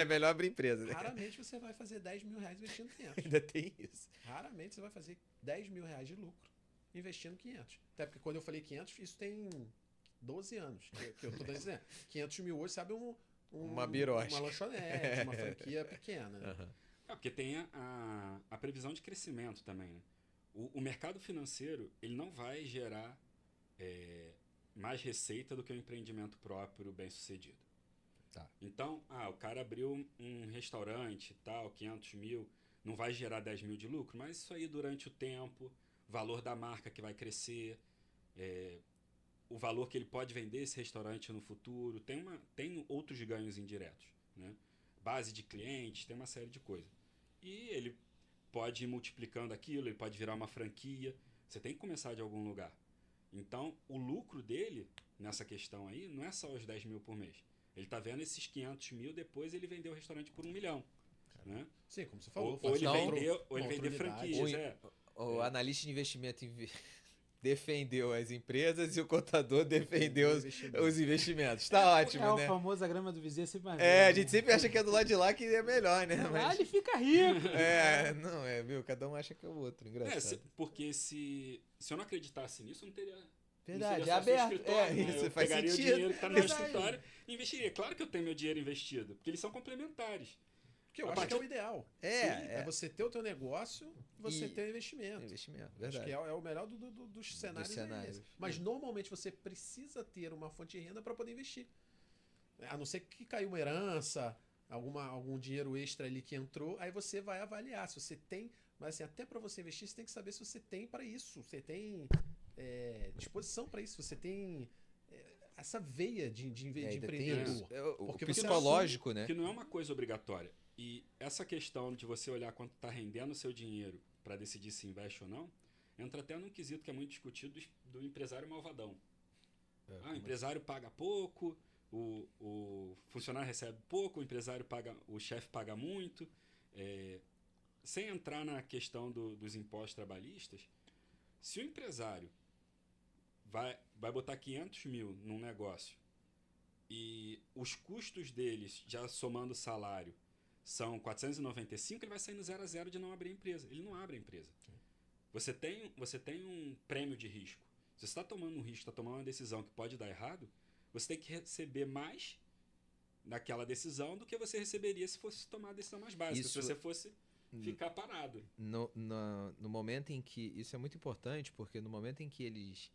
é melhor abrir empresa. Né? Raramente você vai fazer 10 mil reais investindo 500. Ainda tem isso. Raramente você vai fazer 10 mil reais de lucro investindo 500. Até porque quando eu falei 500, isso tem 12 anos que eu tô dizendo. 500 mil hoje, sabe, Uma birosca. uma lanchonete, uma franquia pequena. Né? Uhum. Porque tem a previsão de crescimento também. Né? O mercado financeiro ele não vai gerar mais receita do que um empreendimento próprio bem sucedido. Tá. Então, o cara abriu um restaurante, tal, 500 mil, não vai gerar 10 mil de lucro, mas isso aí durante o tempo, valor da marca que vai crescer, o valor que ele pode vender esse restaurante no futuro, tem outros ganhos indiretos, né? Base de clientes, tem uma série de coisas. E ele pode ir multiplicando aquilo, ele pode virar uma franquia, você tem que começar de algum lugar. Então, o lucro dele, nessa questão aí, não é só os 10 mil por mês. Ele está vendo esses 500 mil, depois ele vendeu o restaurante por 1 milhão. Né? Sim, como você falou. Ou ele faz vender franquias. O analista de investimento defendeu as empresas e o contador defendeu os investimentos. Tá ótimo, né? O famoso a grama do vizinho é sempre mais A verde, gente né? sempre acha que é do lado de lá que é melhor, né? Lá ele fica rico. Viu? Cada um acha que é o outro. Engraçado. Porque se eu não acreditasse nisso, eu não teria. Verdade, não seria só seu aberto. escritório, né? Isso Eu faz pegaria sentido. o dinheiro que está no meu Verdade. escritório e investiria. Claro que eu tenho meu dinheiro investido, porque eles são complementares. Que eu A acho que é partir- o ideal. É você ter o teu negócio, você E- ter o investimento. investimento, Acho verdade. que é o melhor dos cenários. cenários. É esse. Mas normalmente você precisa ter uma fonte de renda para poder investir. A não ser que caiu uma herança, algum dinheiro extra ali que entrou, aí você vai avaliar se você tem. Mas assim, até para você investir, você tem que saber se você tem para isso. Você tem disposição para isso. Você tem essa veia de Ainda tem empreendedor. isso. O Porque você psicológico, né? Que não é uma coisa obrigatória. E essa questão de você olhar quanto está rendendo o seu dinheiro para decidir se investe ou não, entra até num quesito que é muito discutido do empresário malvadão. O empresário paga pouco, o funcionário recebe pouco, o empresário paga, o chefe paga muito. Sem entrar na questão dos impostos trabalhistas, se o empresário vai botar 500 mil num negócio e os custos deles, já somando o salário, são 495, ele vai sair no 0 a 0 de não abrir a empresa. Ele não abre a empresa. Você tem um prêmio de risco. Se você está tomando um risco, está tomando uma decisão que pode dar errado, você tem que receber mais naquela decisão do que você receberia se fosse tomar a decisão mais básica, se você fosse ficar parado. No momento em que... Isso é muito importante, porque no momento em que eles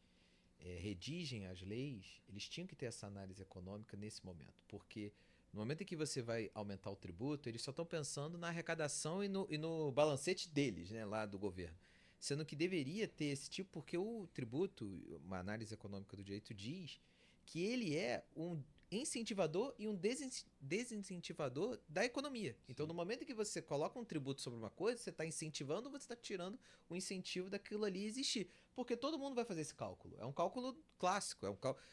redigem as leis, eles tinham que ter essa análise econômica nesse momento. Porque no momento em que você vai aumentar o tributo, eles só estão pensando na arrecadação e no balancete deles, né, lá do governo. Sendo que deveria ter esse tipo, porque o tributo, uma análise econômica do direito diz que ele é um incentivador e um desincentivador da economia. Então, no momento em que você coloca um tributo sobre uma coisa, você está incentivando ou você está tirando o incentivo daquilo ali existir. Porque todo mundo vai fazer esse cálculo. É um cálculo clássico.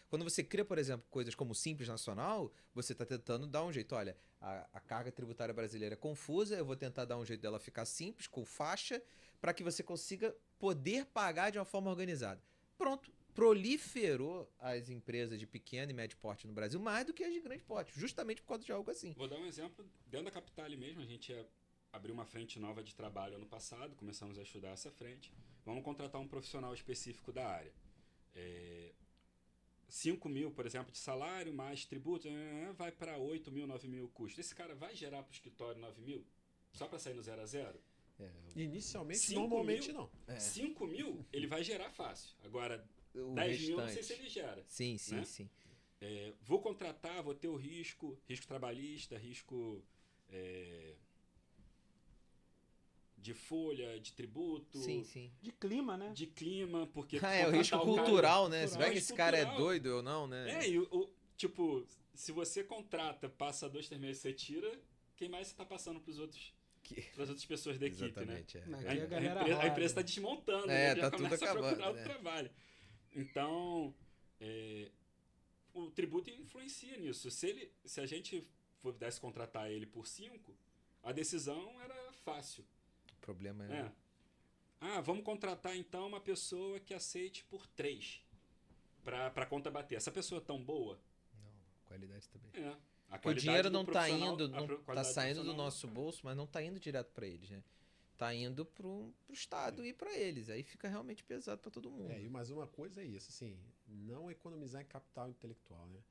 Quando você cria, por exemplo, coisas como o Simples Nacional, você está tentando dar um jeito. Olha, a carga tributária brasileira é confusa, eu vou tentar dar um jeito dela ficar simples, com faixa, para que você consiga poder pagar de uma forma organizada. Pronto. Proliferou as empresas de pequeno e médio porte no Brasil mais do que as de grande porte, justamente por causa de algo assim. Vou dar um exemplo. Dentro da Capitale mesmo, a gente abriu uma frente nova de trabalho ano passado, começamos a estudar essa frente. Vamos contratar um profissional específico da área. 5 mil, por exemplo, de salário, mais tributo, vai para 8 mil, 9 mil custo. Esse cara vai gerar para o escritório 9 mil? Só para sair no 0 a 0? Inicialmente, normalmente não. 5 mil, ele vai gerar fácil. Agora, O 10 mil, não sei restante. se ele gera. Sim, né? sim. Vou contratar, vou ter o risco trabalhista, risco de folha, de tributo, Sim. De clima, né? de clima, porque... O contratar risco o cara- cultural, né? Você cultural. vai que esse cara é Cultural. doido ou não, né? Tipo, se você contrata, passa 2, 3 meses, você tira, quem mais você tá passando pras outras pessoas da equipe, Exatamente, né? Aqui é. a A galera empresa roda. está desmontando, É, né? tá Já tudo começa a acabando, procurar né? o trabalho. Então, o tributo influencia nisso. Se a gente pudesse contratar ele por 5, a decisão era fácil. O problema é... Vamos contratar então uma pessoa que aceite por 3 para a conta bater. Essa pessoa é tão boa? Não, qualidade também. A Porque o qualidade dinheiro do não tá profissional- indo, a não tá qualidade do saindo do profissional- nosso bolso, mas não tá indo direto para eles, né? Tá indo pro Estado e para eles. Aí fica realmente pesado para todo mundo. E mais uma coisa é isso, assim, não economizar em capital intelectual, né?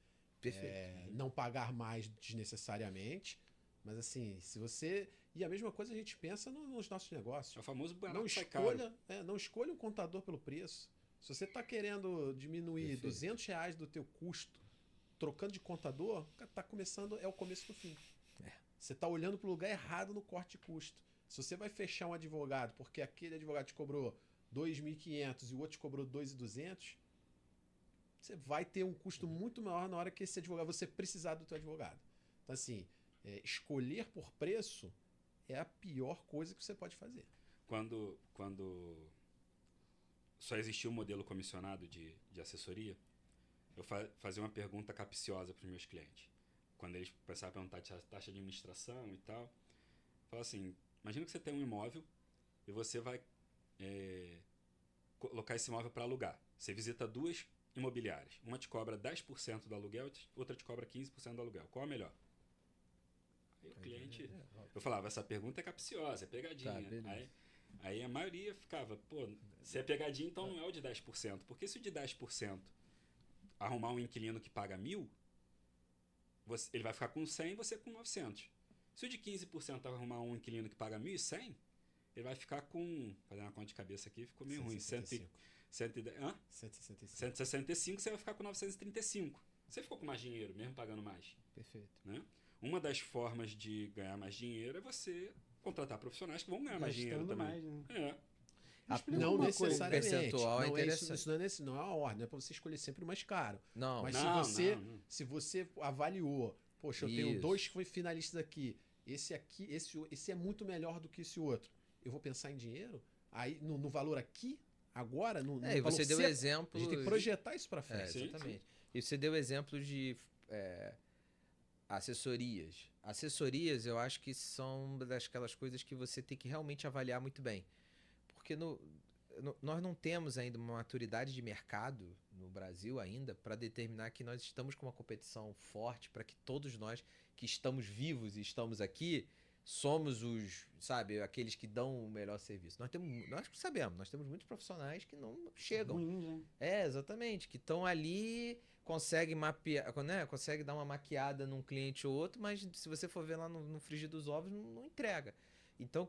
Perfeito. Não pagar mais desnecessariamente, mas assim, se você... E a mesma coisa a gente pensa nos nossos negócios. É o famoso barato Não sai caro. não escolha um contador pelo preço. Se você está querendo diminuir Perfeito. R$200 do teu custo, trocando de contador, tá começando, é o começo do fim. Você está olhando para o lugar errado no corte de custo. Se você vai fechar um advogado porque aquele advogado te cobrou 2.500 e o outro te cobrou 2.200, você vai ter um custo muito maior na hora que esse advogado, você precisar do teu advogado. Então, assim, escolher por preço é a pior coisa que você pode fazer. Quando só existia o modelo comissionado de assessoria, eu fazia uma pergunta capciosa para os meus clientes. Quando eles começavam a perguntar de taxa de administração e tal, eu falava assim, imagina que você tem um imóvel e você vai colocar esse imóvel para alugar. Você visita 2 imobiliárias. Uma te cobra 10% do aluguel, outra te cobra 15% do aluguel. Qual é melhor? Aí o cliente... Eu falava, essa pergunta é capciosa, é pegadinha. Tá, aí a maioria ficava, se é pegadinha, então não é o de 10%. Porque se o de 10% arrumar um inquilino que paga 1.000, ele vai ficar com 100 e você com 900. Se o de 15% arrumar um inquilino que paga 1.100, ele vai ficar com, fazendo uma conta de cabeça aqui, ficou meio ruim, 165. 165, você vai ficar com 935. Você ficou com mais dinheiro, mesmo pagando mais. Perfeito. Né? Uma das formas de ganhar mais dinheiro é você contratar profissionais que vão ganhar mais dinheiro Gastando também. mais, né? É. Explica Não uma coisa. necessariamente. Percentual é Não interessante. isso não é a ordem, não é para você escolher sempre o mais caro. Não, Mas Não, se você avaliou, poxa, eu tenho Isso. 2 que foi finalistas aqui, esse é muito melhor do que esse outro. Eu vou pensar em dinheiro? Aí no valor aqui, agora, no e você valor deu seco, exemplo. a gente tem que projetar isso para É, frente. Sim, exatamente. E você deu exemplo de assessorias. Assessorias, eu acho que são daquelas coisas que você tem que realmente avaliar muito bem. Porque nós não temos ainda uma maturidade de mercado no Brasil ainda para determinar que nós estamos com uma competição forte para que todos nós que estamos vivos e estamos aqui somos aqueles que dão o melhor serviço. Nós sabemos, nós temos muitos profissionais que não chegam. Ruins, né? Exatamente, que estão ali, conseguem mapear, né? Consegue dar uma maquiada num cliente ou outro, mas se você for ver lá no frigir dos ovos, não entrega. Então,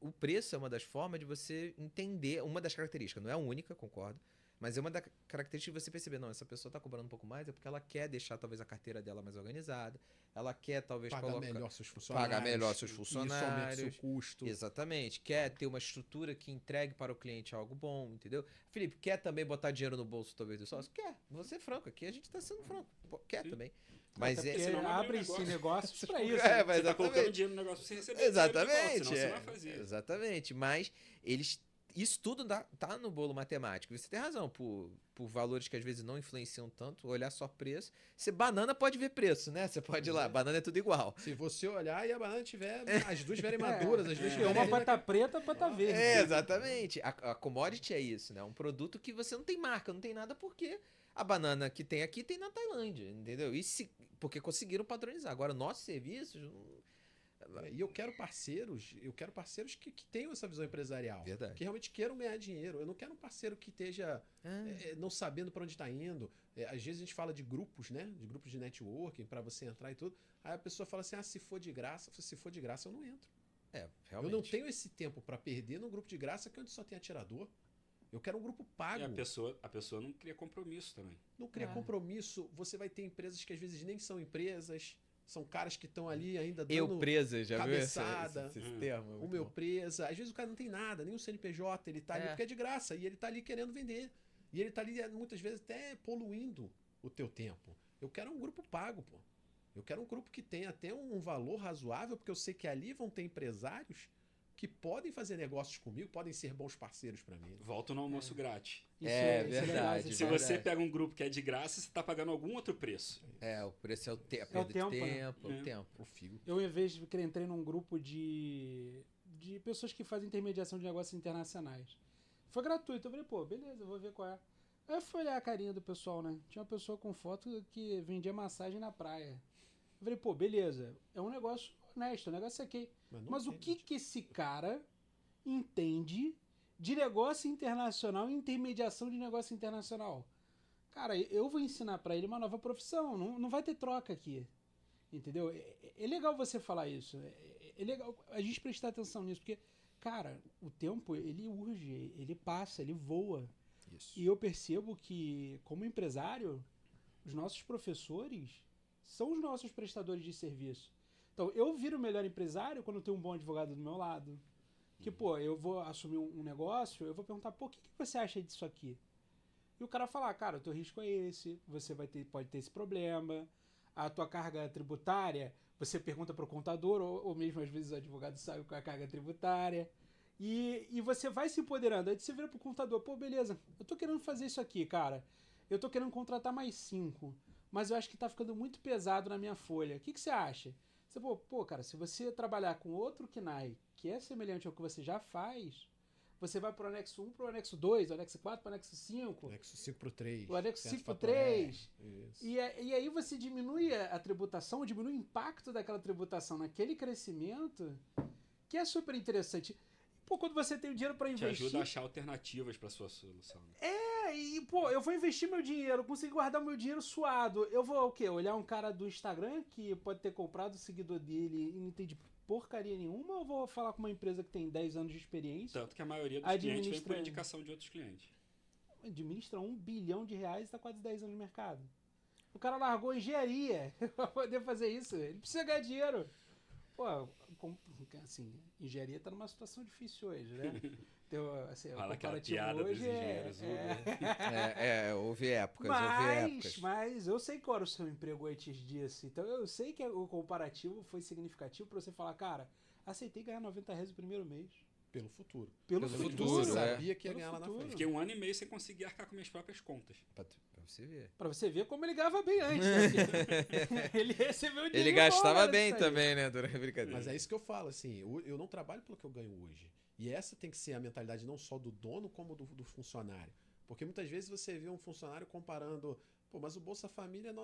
o preço é uma das formas de você entender, uma das características, não é a única, concordo, mas é uma das características de você perceber, não, essa pessoa está cobrando um pouco mais, é porque ela quer deixar talvez a carteira dela mais organizada, ela quer talvez Pagar melhor seus funcionários. pagar melhor seus Isso aumenta o funcionários. seu custo. Exatamente, quer ter uma estrutura que entregue para o cliente algo bom, entendeu? Felipe, quer também botar dinheiro no bolso talvez do sócio? Quer, vou ser franco, aqui a gente está sendo franco, quer Sim. também. Mas Até porque senão não abre abre-se negócio. negócios para isso. É, né? mas Você tá colocando exatamente. dinheiro no negócio pra você receber Exatamente, dinheiro de volta, senão você não vai fazer. exatamente. Mas isso tudo tá no bolo matemático. Você tem razão, por valores que às vezes não influenciam tanto, olhar só preço. Banana pode ver preço, né? Você pode ir lá, banana é tudo igual. Se você olhar e a banana tiver, as duas estiverem maduras, as duas Porque uma estiverem... pra tá preta, pra tá verde. Exatamente. A commodity é isso, né? Um produto que você não tem marca, não tem nada, porque a banana que tem aqui tem na Tailândia, entendeu? Porque conseguiram padronizar. Agora, nossos serviços... E eu quero parceiros que tenham essa visão empresarial. Verdade. Que realmente queiram ganhar dinheiro. Eu não quero um parceiro que esteja não sabendo para onde está indo. Às vezes a gente fala de grupos, né? De grupos de networking para você entrar e tudo. Aí a pessoa fala assim, se for de graça. Se for de graça, eu não entro. Realmente. Eu não tenho esse tempo para perder num grupo de graça que é onde só tem atirador. Eu quero um grupo pago. E a pessoa não cria compromisso também. Não cria compromisso. Você vai ter empresas que às vezes nem são empresas. São caras que estão ali ainda dando presa, já cabeçada. viu esse termo? É o muito meu bom. presa. Às vezes o cara não tem nada, nem um CNPJ, ele tá ali porque é de graça e ele tá ali querendo vender. E ele tá ali muitas vezes até poluindo o teu tempo. Eu quero um grupo pago, pô. Eu quero um grupo que tenha até um valor razoável, porque eu sei que ali vão ter empresários que podem fazer negócios comigo, podem ser bons parceiros para mim. Volta no almoço grátis. Isso Verdade. legal, Se isso é você verdade. pega um grupo que é de graça, você está pagando algum outro preço. O preço é o tempo. É o tempo, né? Tempo, É. o tempo. O figo. Eu, em vez de que entrei num grupo de pessoas que fazem intermediação de negócios internacionais. Foi gratuito. Eu falei, pô, beleza, eu vou ver qual é. Aí eu fui olhar a carinha do pessoal, né? Tinha uma pessoa com foto que vendia massagem na praia. Eu falei, pô, beleza. É um negócio honesto, o negócio é ok. Mas o que esse cara entende de negócio internacional e intermediação de negócio internacional? Cara, eu vou ensinar pra ele uma nova profissão. Não vai ter troca aqui. Entendeu? É legal você falar isso. É legal a gente prestar atenção nisso, porque, cara, o tempo, ele urge, ele passa, ele voa. Isso. E eu percebo que, como empresário, os nossos professores são os nossos prestadores de serviço. Então, eu viro o melhor empresário quando eu tenho um bom advogado do meu lado. Que, pô, eu vou assumir um negócio, eu vou perguntar, pô, o que você acha disso aqui? E o cara falar, cara, o teu risco é esse, você pode ter esse problema, a tua carga tributária, você pergunta para o contador, ou mesmo às vezes o advogado sabe qual é a carga tributária, e você vai se empoderando. Aí você vira pro contador, pô, beleza, eu tô querendo fazer isso aqui, cara, eu tô querendo contratar mais 5, mas eu acho que tá ficando muito pesado na minha folha. O que você acha? Você, pô, cara, se você trabalhar com outro KNAI que é semelhante ao que você já faz, você vai pro anexo 1, pro anexo 2, o anexo 4 pro anexo 5. O anexo 5 pro 3. O anexo 5 pro 3. Isso. E aí você diminui a tributação, diminui o impacto daquela tributação naquele crescimento, que é super interessante. Pô, quando você tem o dinheiro para Te investir... ajuda a achar alternativas para sua solução. Né? Pô, eu vou investir meu dinheiro, consegui guardar meu dinheiro suado. Eu vou o quê? Olhar um cara do Instagram que pode ter comprado o seguidor dele e não entende porcaria nenhuma, ou eu vou falar com uma empresa que tem 10 anos de experiência, Tanto que a maioria dos clientes vem por indicação de outros clientes. administra R$ 1 bilhão e está quase 10 anos no mercado. O cara largou engenharia pra poder fazer isso. Ele precisa ganhar dinheiro. Pô, assim, engenharia tá numa situação difícil hoje, né? Então, assim, Fala o aquela comparativo piada dos hoje engenheiros Houve épocas. Mas eu sei qual era o seu emprego antes disso. Então eu sei que o comparativo foi significativo pra você falar, cara, aceitei ganhar R$ 90 o primeiro mês. Pelo futuro. Pelo Você futuro. sabia que ia Pelo ganhar lá na futuro. frente. Fiquei 1 ano e meio sem conseguir arcar com minhas próprias contas. Pra você ver. Pra você ver como ele ganhava bem antes. Né? Ele recebeu dinheiro. Ele gastava bem também, né? Durante a brincadeira. Mas é isso que eu falo, assim, eu não trabalho pelo que eu ganho hoje. E essa tem que ser a mentalidade não só do dono, como do funcionário. Porque muitas vezes você vê um funcionário comparando, pô, mas o Bolsa Família dá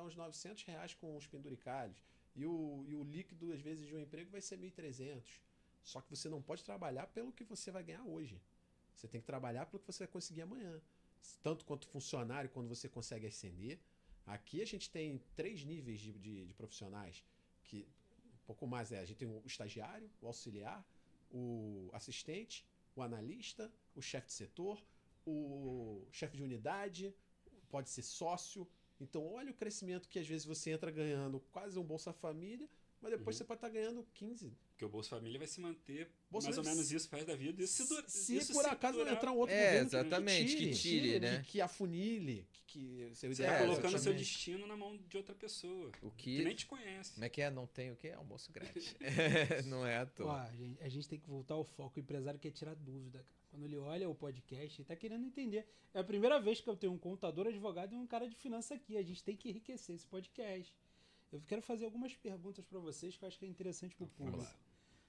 uns R$ 900 com os penduricalhos. E o líquido, às vezes, de um emprego vai ser 1.300. Só que você não pode trabalhar pelo que você vai ganhar hoje. Você tem que trabalhar pelo que você vai conseguir amanhã. Tanto quanto funcionário, quando você consegue ascender. Aqui a gente tem 3 níveis de profissionais. Que um pouco mais a gente tem o estagiário, o auxiliar, o assistente, o analista, o chefe de setor, o chefe de unidade, pode ser sócio. Então olha o crescimento que às vezes você entra ganhando quase um Bolsa Família, mas depois você pode estar ganhando 15. Porque o Bolsa Família vai se manter Bolsa mais ou Família, menos isso faz da vida. Se por acaso não entrar um outro É, governo exatamente, que tire, né? que afunile, que seu Você ideal tá colocando o seu exatamente. destino na mão de outra pessoa. O Que nem te conhece. Como é que é? Não tem o quê? Almoço grátis. Não é à Ó, toa. a gente tem que voltar ao foco. O empresário quer tirar dúvida, cara. Quando ele olha o podcast, ele tá querendo entender. É a primeira vez que eu tenho um contador, advogado e um cara de finança aqui. A gente tem que enriquecer esse podcast. Eu quero fazer algumas perguntas para vocês que eu acho que é interessante pro público. Vamos lá.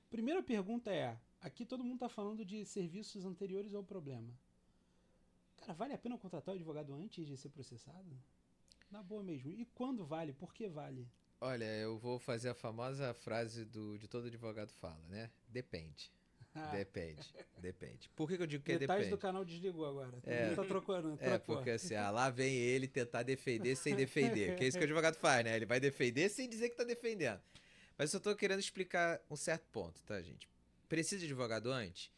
Primeira pergunta é: aqui todo mundo tá falando de serviços anteriores ao problema. Cara, vale a pena contratar o advogado antes de ser processado? Na boa mesmo. E quando vale? Por que vale? Olha, eu vou fazer a famosa frase de todo advogado fala, né? Depende. Depende. Por que eu digo que Metade depende? do canal desligou agora. Todo mundo tá trocando. Porque assim, lá vem ele tentar defender sem defender. Que é isso que o advogado faz, né? Ele vai defender sem dizer que tá defendendo. Mas eu tô querendo explicar um certo ponto, tá, gente? Precisa de advogado antes?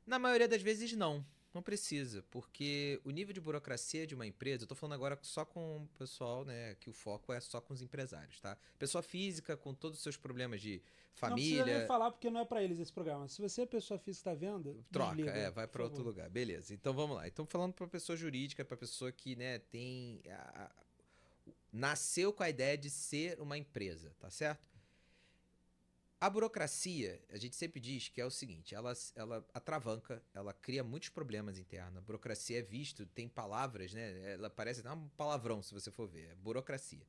Na maioria das vezes, não. Não precisa, porque o nível de burocracia de uma empresa, eu tô falando agora só com o pessoal, né, que o foco é só com os empresários, tá? Pessoa física, com todos os seus problemas de família... Não precisa nem falar, porque não é pra eles esse programa. Se você é pessoa física que tá vendo, troca, desliga, vai por para outro favor. lugar. Beleza. Então vamos lá. Então falando para pessoa jurídica, para pessoa que, né, tem nasceu com a ideia de ser uma empresa, tá certo? A burocracia, a gente sempre diz que é o seguinte, ela atravanca, ela cria muitos problemas internos. A burocracia é visto, tem palavras, né? Ela parece até um palavrão, se você for ver, é burocracia.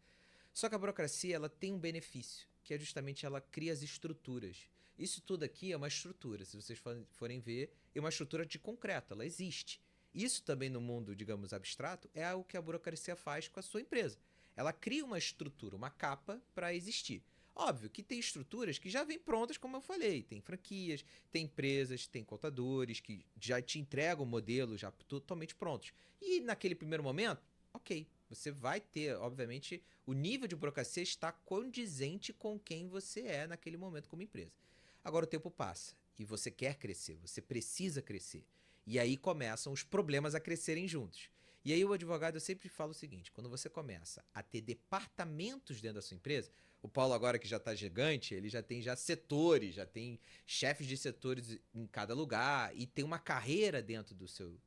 Só que a burocracia, ela tem um benefício, que é justamente ela cria as estruturas. Isso tudo aqui é uma estrutura, se vocês forem ver, é uma estrutura de concreto, ela existe. Isso também no mundo, digamos, abstrato, é o que a burocracia faz com a sua empresa. Ela cria uma estrutura, uma capa para existir. Óbvio que tem estruturas que já vêm prontas, como eu falei. Tem franquias, tem empresas, tem contadores que já te entregam modelos já totalmente prontos. E naquele primeiro momento, ok, você vai ter, obviamente, o nível de burocracia está condizente com quem você é naquele momento como empresa. Agora o tempo passa e você quer crescer, você precisa crescer. E aí começam os problemas a crescerem juntos. E aí o advogado, eu sempre falo o seguinte, quando você começa a ter departamentos dentro da sua empresa, o Paulo agora que já está gigante, ele já tem setores, já tem chefes de setores em cada lugar e tem uma carreira dentro do seu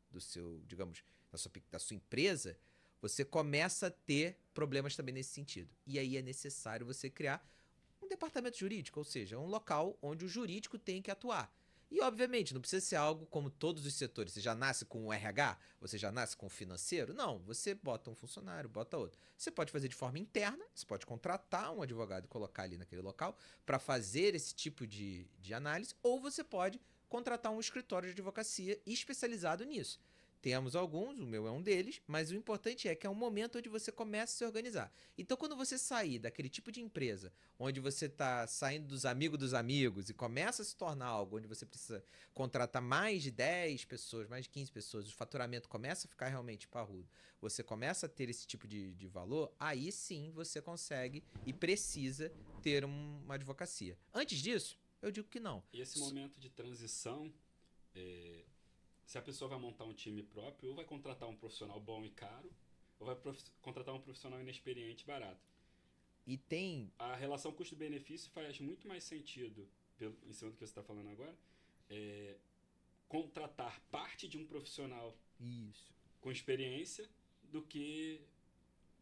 digamos, da sua empresa, você começa a ter problemas também nesse sentido. E aí é necessário você criar um departamento jurídico, ou seja, um local onde o jurídico tem que atuar. E, obviamente, não precisa ser algo como todos os setores. Você já nasce com o RH? Você já nasce com o financeiro? Não, você bota um funcionário, bota outro. Você pode fazer de forma interna, você pode contratar um advogado e colocar ali naquele local para fazer esse tipo de análise, ou você pode contratar um escritório de advocacia especializado nisso. temos alguns, o meu é um deles, mas o importante é que é um momento onde você começa a se organizar. Então, quando você sair daquele tipo de empresa, onde você está saindo dos amigos e começa a se tornar algo onde você precisa contratar mais de 10 pessoas, mais de 15 pessoas, o faturamento começa a ficar realmente parrudo, você começa a ter esse tipo de valor, aí sim você consegue e precisa ter uma advocacia. Antes disso, eu digo que não. E esse momento de transição, se a pessoa vai montar um time próprio, ou vai contratar um profissional bom e caro, ou vai contratar um profissional inexperiente e barato. E tem... A relação custo-benefício faz muito mais sentido, em cima do que você está falando agora, contratar parte de um profissional Isso. com experiência do que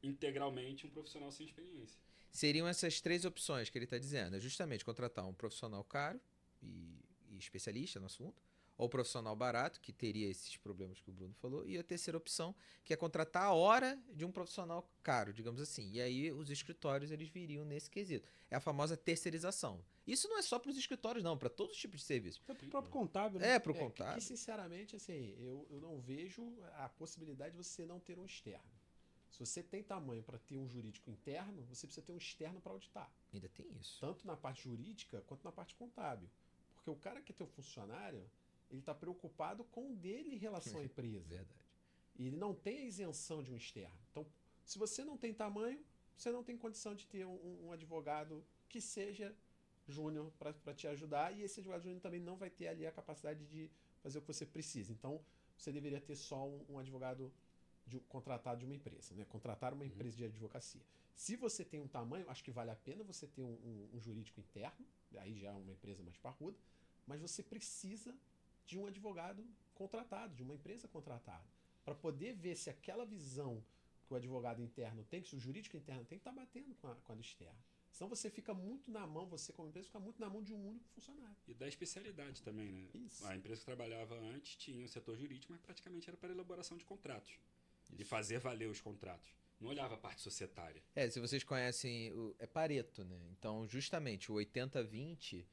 integralmente um profissional sem experiência. Seriam essas 3 opções que ele está dizendo. É justamente contratar um profissional caro e especialista no assunto, ou profissional barato, que teria esses problemas que o Bruno falou, e a terceira opção, que é contratar a hora de um profissional caro, digamos assim. E aí os escritórios eles viriam nesse quesito. É a famosa terceirização. Isso não é só para os escritórios, não, para todos os tipos de serviços. É pro próprio contábil, né? É, para o Que, contábil. sinceramente, assim, eu não vejo a possibilidade de você não ter um externo. Se você tem tamanho para ter um jurídico interno, você precisa ter um externo para auditar. Ainda tem isso. Tanto na parte jurídica quanto na parte contábil. Porque o cara que é teu funcionário, ele está preocupado com o dele em relação à empresa. Verdade. E ele não tem a isenção de um externo. Então, se você não tem tamanho, você não tem condição de ter um advogado que seja júnior para te ajudar. E esse advogado júnior também não vai ter ali a capacidade de fazer o que você precisa. Então, você deveria ter só um advogado contratado de uma empresa, né? Contratar uma empresa de advocacia. Se você tem um tamanho, acho que vale a pena você ter um jurídico interno, aí já é uma empresa mais parruda, mas você precisa de um advogado contratado, de uma empresa contratada, para poder ver se aquela visão que o advogado interno tem, que o jurídico interno tem, está batendo com a do externo. Senão você fica muito na mão, você como empresa fica muito na mão de um único funcionário. E da especialidade também, né? Isso. A empresa que trabalhava antes tinha o setor jurídico, mas praticamente era para elaboração de contratos. E fazer valer os contratos. Não olhava a parte societária. Se vocês conhecem, é Pareto, né? Então, justamente, o 80-20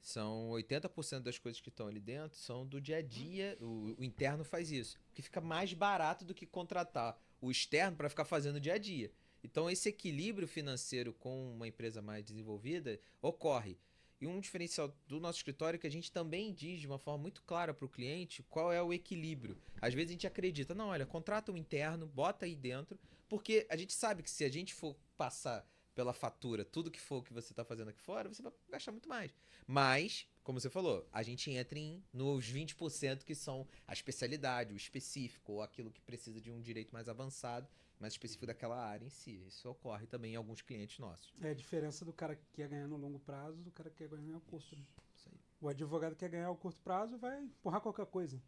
são 80% das coisas que estão ali dentro são do dia a dia. O interno faz isso. Porque fica mais barato do que contratar o externo para ficar fazendo o dia a dia. Então, esse equilíbrio financeiro com uma empresa mais desenvolvida ocorre. E um diferencial do nosso escritório é que a gente também diz de uma forma muito clara para o cliente qual é o equilíbrio. Às vezes a gente acredita, não, olha, contrata um interno, bota aí dentro, porque a gente sabe que se a gente for passar pela fatura tudo que for que você está fazendo aqui fora, você vai gastar muito mais. Mas, como você falou, a gente entra nos 20% que são a especialidade, o específico, ou aquilo que precisa de um direito mais avançado, mais específico daquela área em si. Isso ocorre também em alguns clientes nossos. É a diferença do cara que quer ganhar no longo prazo do cara que quer ganhar no curto. Né? Isso aí. O advogado que quer ganhar o curto prazo vai empurrar qualquer coisa.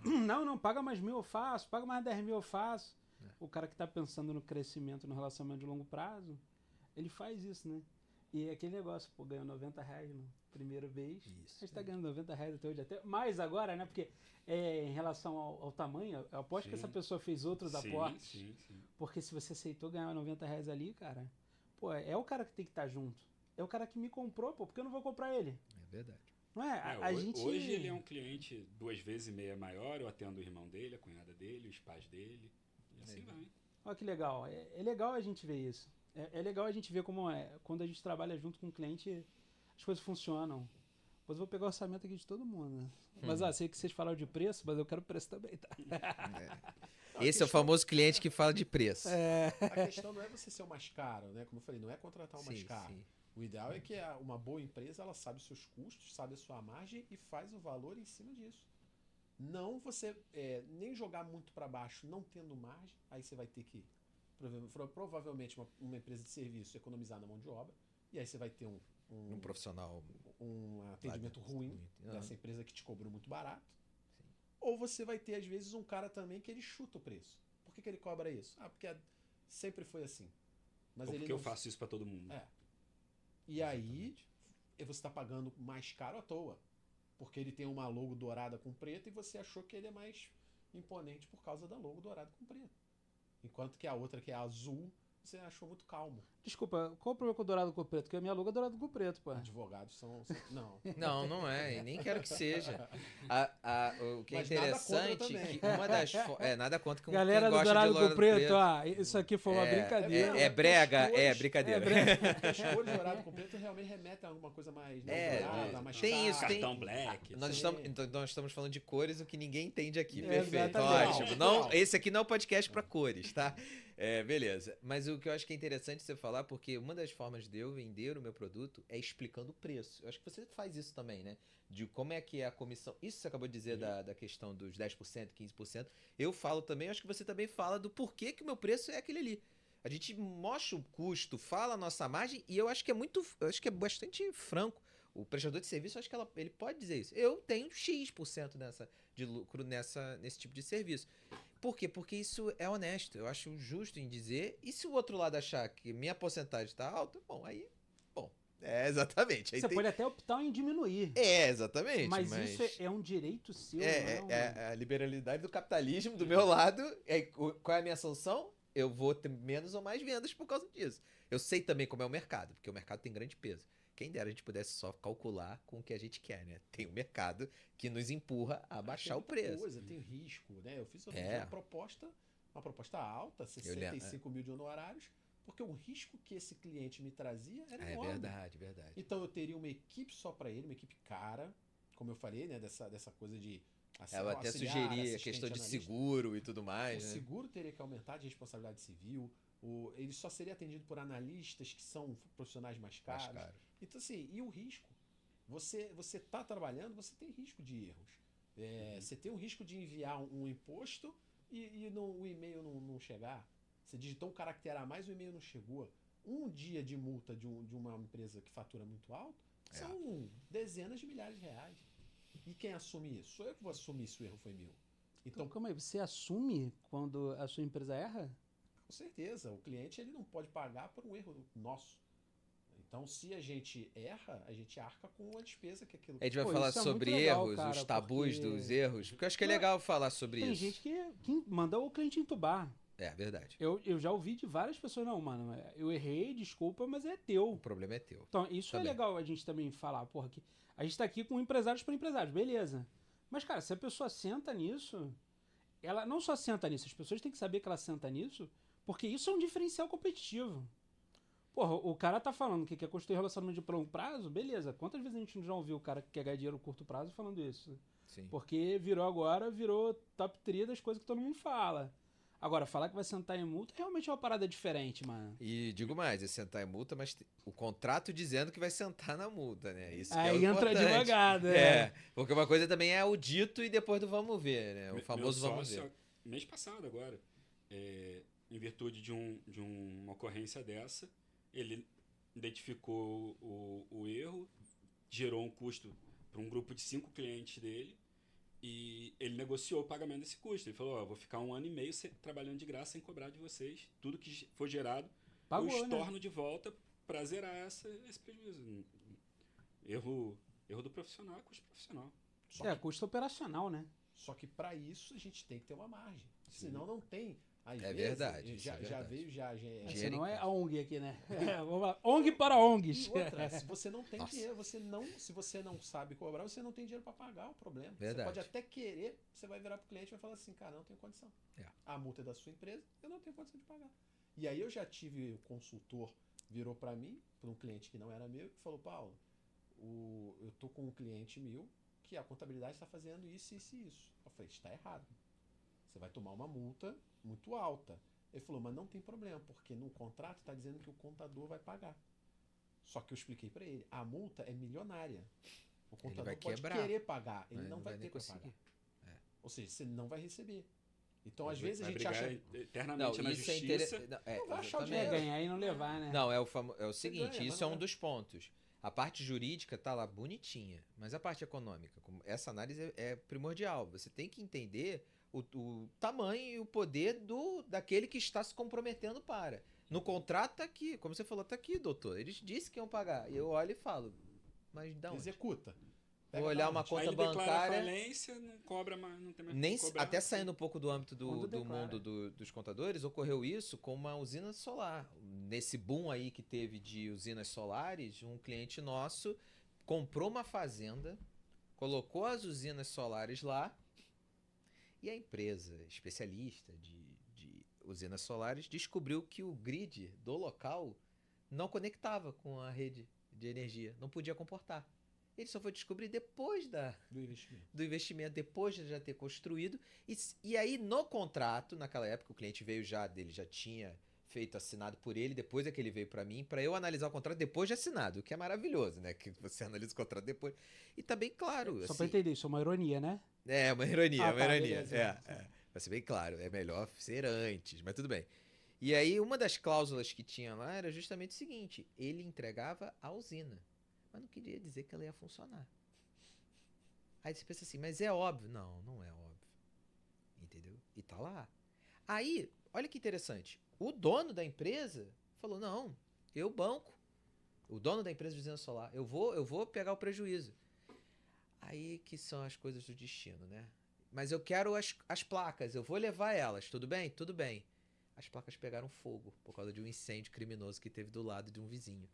Não, paga mais 1.000 eu faço, paga mais 10.000 eu faço. O cara que está pensando no crescimento, no relacionamento de longo prazo, ele faz isso, né? E é aquele negócio, pô, ganhou R$90 no primeiro vez. Isso. A gente tá ganhando R$90 até hoje, até mais agora, né? Porque em relação ao tamanho, eu aposto que essa pessoa fez outros aportes. Sim. Porque se você aceitou ganhar R$90 ali, cara, pô, é o cara que tem que estar junto. É o cara que me comprou, pô, porque eu não vou comprar ele. É verdade. Não é? A gente... Hoje ele é um cliente 2,5 vezes maior, eu atendo o irmão dele, a cunhada dele, os pais dele, e assim vai. Olha que legal. É legal a gente ver isso. É legal a gente ver como quando a gente trabalha junto com o cliente, as coisas funcionam. Depois eu vou pegar o orçamento aqui de todo mundo. Né? Mas sei que vocês falaram de preço, mas eu quero preço também, tá? Esse é o famoso cliente que fala de preço. A questão não é você ser o mais caro, né? Como eu falei, não é contratar o mais caro. Sim. O ideal é que uma boa empresa ela sabe os seus custos, sabe a sua margem e faz o valor em cima disso. Não você nem jogar muito para baixo, não tendo margem, aí você vai ter que provavelmente uma empresa de serviço economizar na mão de obra, e aí você vai ter Um profissional. um atendimento ruim dessa Uhum. empresa que te cobrou muito barato. Sim. Ou você vai ter, às vezes, um cara também que ele chuta o preço. Por que ele cobra isso? Porque sempre foi assim. Mas Ou ele porque não... eu faço isso para todo mundo. E aí, você está pagando mais caro à toa. Porque ele tem uma logo dourada com preto e você achou que ele é mais imponente por causa da logo dourada com preto. Enquanto que a outra, que é azul, você achou muito calmo. Desculpa, qual o problema com o dourado com o preto? Porque a minha logo é dourado com o preto, pô. Advogados são... Não. Não é, e nem quero que seja. O que é Mas nada interessante contra também. que uma das nada contra quem Galera do gosta dourado de com o preto, preto. isso aqui foi uma brincadeira. É brega, brincadeira. As cores dourado com preto realmente remetem a alguma coisa mais dourada, mais tem isso, clara. Cartão black. Nós estamos falando de cores, o que ninguém entende aqui. É, Perfeito, exatamente. ótimo. Não, esse aqui não é um podcast para cores, tá? Beleza. Mas o que eu acho que é interessante você falar, porque uma das formas de eu vender o meu produto é explicando o preço. Eu acho que você faz isso também, né? De como é que é a comissão. Isso você acabou de dizer da questão dos 10%, 15%. Eu falo também, acho que você também fala do porquê que o meu preço é aquele ali. A gente mostra o custo, fala a nossa margem, e eu acho que é bastante franco. O prestador de serviço, eu acho que ele pode dizer isso. Eu tenho X% de lucro nesse tipo de serviço. Por quê? Porque isso é honesto. Eu acho justo em dizer. E se o outro lado achar que minha porcentagem está alta, exatamente. Aí Você pode até optar em diminuir. Exatamente. Mas isso é um direito seu, a liberalidade do capitalismo do meu lado. Qual é a minha solução? Eu vou ter menos ou mais vendas por causa disso. Eu sei também como é o mercado, porque o mercado tem grande peso. Quem dera a gente pudesse só calcular com o que a gente quer, né? Tem um mercado que nos empurra a baixar o preço. Tem risco, né? Eu fiz uma proposta alta, 65 mil de honorários, porque o risco que esse cliente me trazia era enorme. Verdade. Então eu teria uma equipe só para ele, uma equipe cara, como eu falei, né? Dessa coisa de ela até sugeria a questão de seguro e tudo mais. O né? seguro teria que aumentar de responsabilidade civil. Ele só seria atendido por analistas que são profissionais mais caros. Então, assim, e o risco? Você tá trabalhando, você tem risco de erros. Você tem o risco de enviar um imposto e o e-mail não chegar. Você digitou um caractere a mais, o e-mail não chegou. Um dia de multa de uma empresa que fatura muito alto são dezenas de milhares de reais. E quem assume isso? Sou eu que vou assumir se o erro foi meu. Então, calma aí, você assume quando a sua empresa erra? Com certeza. O cliente ele não pode pagar por um erro nosso. Então, se a gente erra, a gente arca com a despesa que aquilo... A gente vai falar sobre erros, os tabus dos erros, porque eu acho que é legal falar sobre tem isso. Tem gente que manda o cliente entubar. Verdade. Eu já ouvi de várias pessoas, não, mano, eu errei, desculpa, mas é teu. O problema é teu. Então, isso também é legal a gente também falar, que a gente tá aqui com empresários para empresários, beleza. Mas, cara, se a pessoa senta nisso, ela não só senta nisso, as pessoas têm que saber que ela senta nisso, porque isso é um diferencial competitivo. Porra, o cara tá falando que quer construir relacionamento de longo prazo, beleza. Quantas vezes a gente já ouviu o cara que quer ganhar dinheiro no curto prazo falando isso? Sim. Porque virou top 3 das coisas que todo mundo fala. Agora, falar que vai sentar em multa realmente é uma parada diferente, mano. E digo mais, é sentar em multa, mas o contrato dizendo que vai sentar na multa, né? Isso que aí é o entra importante. advogado, porque uma coisa também é o dito e depois do vamos ver, né? O famoso vamos ver. Mês passado agora, em virtude de uma ocorrência dessa, ele identificou o erro, gerou um custo para um grupo de 5 clientes dele, e ele negociou o pagamento desse custo. Ele falou, vou ficar 1 ano e meio trabalhando de graça sem cobrar de vocês. Tudo que for gerado, eu estorno de volta para zerar esse prejuízo. Erro do profissional é custo profissional. Custo operacional, né? Só que para isso a gente tem que ter uma margem. Sim. Senão não tem. Às vezes, verdade. Já veio. Senão é a ONG aqui, né? Vamos lá. ONG para ONGs. E outra, se você não tem dinheiro, se você não sabe cobrar, você não tem dinheiro para pagar o problema. Verdade. Você pode até querer, você vai virar pro cliente e vai falar assim, cara, não tenho condição. A multa é da sua empresa, eu não tenho condição de pagar. E aí eu já tive o consultor, virou para mim, para um cliente que não era meu, e falou, Paulo, eu tô com um cliente meu que a contabilidade está fazendo isso. Eu falei, está errado. Você vai tomar uma multa muito alta. Ele falou, mas não tem problema, porque no contrato está dizendo que o contador vai pagar. Só que eu expliquei para ele, a multa é milionária. O contador pode querer pagar, ele não vai ter para pagar. Ou seja, você não vai receber. Então, às vezes, a gente acha... eternamente na justiça. Não vai achar o dinheiro. Ganhar e não levar, né? Não, é o seguinte, isso é um dos pontos. A parte jurídica tá lá bonitinha, mas a parte econômica, essa análise é primordial. Você tem que entender o tamanho e o poder daquele que está se comprometendo para. No contrato tá aqui, como você falou, tá aqui, doutor. Eles disseram que iam pagar. E eu olho e falo, mas dá onde? Executa. Pega vou olhar da uma onde? Aí conta ele declara bancária. falência, não cobra mais, não tem mais Nem, que cobrar. até saindo um pouco do âmbito Quando do declara. mundo dos contadores, ocorreu isso com uma usina solar. Nesse boom aí que teve de usinas solares, um cliente nosso comprou uma fazenda, colocou as usinas solares lá, e a empresa especialista de usinas solares descobriu que o grid do local não conectava com a rede de energia, não podia comportar. Ele só foi descobrir depois do investimento, depois de já ter construído. E aí, no contrato, naquela época, o cliente veio já dele, já tinha feito assinado por ele, depois é que ele veio para mim, para eu analisar o contrato depois de assinado, o que é maravilhoso, né? Que você analisa o contrato depois. E tá bem claro. Só assim, pra entender, isso é uma ironia, né? é, uma ironia, Ah, uma tá, ironia. beleza. Vai ser bem claro, é melhor ser antes, mas tudo bem. E aí, uma das cláusulas que tinha lá era justamente o seguinte: ele entregava a usina, mas não queria dizer que ela ia funcionar. Aí você pensa assim, mas é óbvio. Não, não é óbvio. Entendeu? E tá lá. Aí, olha que interessante. O dono da empresa falou: não, eu banco. O dono da empresa de usina solar, eu vou pegar o prejuízo. Aí que são as coisas do destino, né? Mas eu quero as placas, eu vou levar elas, tudo bem? Tudo bem. As placas pegaram fogo por causa de um incêndio criminoso que teve do lado de um vizinho.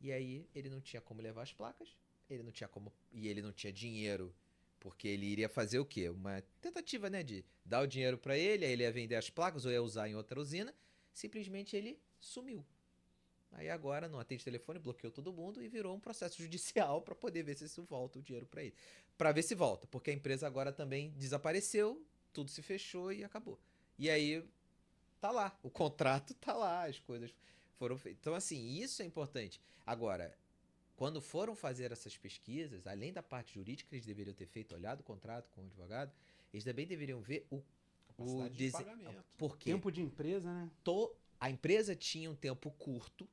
E aí ele não tinha como levar as placas, ele não tinha como, e ele não tinha dinheiro, porque ele iria fazer o quê? Uma tentativa, né, de dar o dinheiro para ele, aí ele ia vender as placas ou ia usar em outra usina. Simplesmente ele sumiu. Aí agora não atende telefone, bloqueou todo mundo e virou um processo judicial para poder ver se isso volta o dinheiro para ele. Para ver se volta, porque a empresa agora também desapareceu, tudo se fechou e acabou. E aí tá lá, o contrato tá lá, as coisas foram feitas. Então assim, isso é importante. Agora, quando foram fazer essas pesquisas, além da parte jurídica, eles deveriam ter feito, olhado o contrato com o advogado, eles também deveriam ver o Capacidade de pagamento. porque Tempo de empresa, né? a empresa tinha um tempo curto.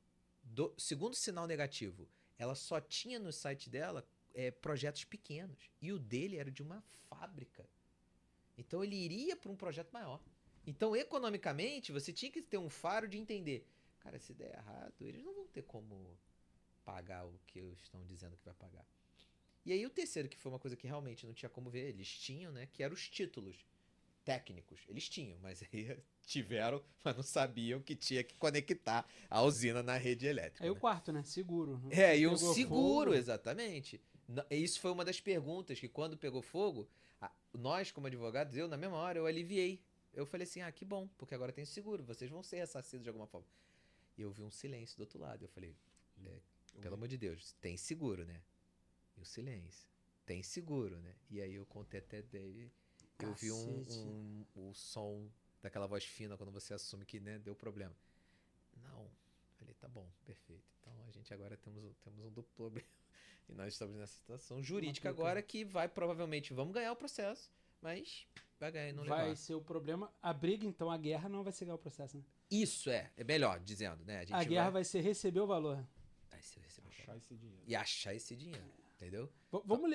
Segundo sinal negativo, ela só tinha no site dela projetos pequenos. E o dele era de uma fábrica. Então ele iria para um projeto maior. Então, economicamente, você tinha que ter um faro de entender. Cara, se der errado, eles não vão ter como pagar o que estão dizendo que vai pagar. E aí o terceiro, que foi uma coisa que realmente não tinha como ver, eles tinham, né? Que eram os títulos técnicos. Eles tinham, mas aí tiveram, mas não sabiam que tinha que conectar a usina na rede elétrica. Aí né? o quarto, né? Seguro. E um Pegou seguro, fogo. exatamente. Isso foi uma das perguntas que quando pegou fogo, nós como advogados, eu na mesma hora, eu aliviei. Eu falei assim, que bom, porque agora tem seguro, vocês vão ser ressarcidos de alguma forma. E eu vi um silêncio do outro lado, eu falei, pelo amor de Deus, tem seguro, né? E o silêncio, tem seguro, né? E aí eu contei até 10, eu vi o som daquela voz fina quando você assume que, né, deu problema. Não. Falei, tá bom, perfeito. Então a gente agora temos um duplo problema. E nós estamos nessa situação jurídica agora que provavelmente vamos ganhar o processo, mas vai ganhar e não levar. Vai ser o problema. A briga, então, a guerra não vai ser ganhar o processo, né? Isso é melhor dizendo, né? A guerra vai ser receber o valor. Vai ser receber o Achar valor. esse dinheiro. E achar esse dinheiro, entendeu?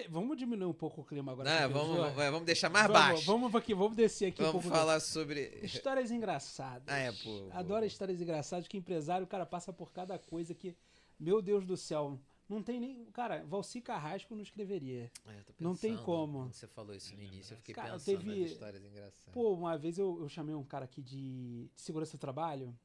Vamos diminuir um pouco o clima agora. Não, que vamos deixar mais baixo. Vamos descer aqui um Vamos pouco. falar sobre... Histórias engraçadas. Pô. Adoro histórias engraçadas, que empresário, o cara passa por cada coisa que, meu Deus do céu, não tem nem... Cara, Valci Carrasco não escreveria. Eu tô Não tem pensando, como. quando você falou isso no início, eu fiquei Cara, pensando teve- nas histórias engraçadas. Pô, uma vez eu chamei um cara aqui de segurança do trabalho,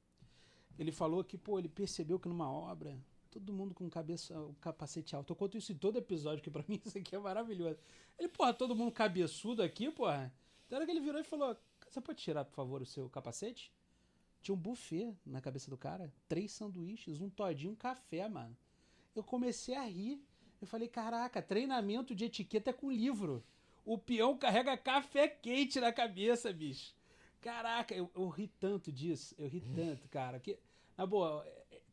ele falou que, pô, ele percebeu que numa obra, todo mundo com o capacete alto. Eu conto isso em todo episódio, que pra mim isso aqui é maravilhoso. Ele, porra, todo mundo cabeçudo aqui, porra. Da hora que ele virou e falou, você pode tirar, por favor, o seu capacete? Tinha um buffet na cabeça do cara, 3 sanduíches, um todinho, um café, mano. Eu comecei a rir. Eu falei, caraca, treinamento de etiqueta é com livro. O peão carrega café quente na cabeça, bicho. Caraca, eu ri tanto disso. Eu ri tanto, cara. Que, na boa,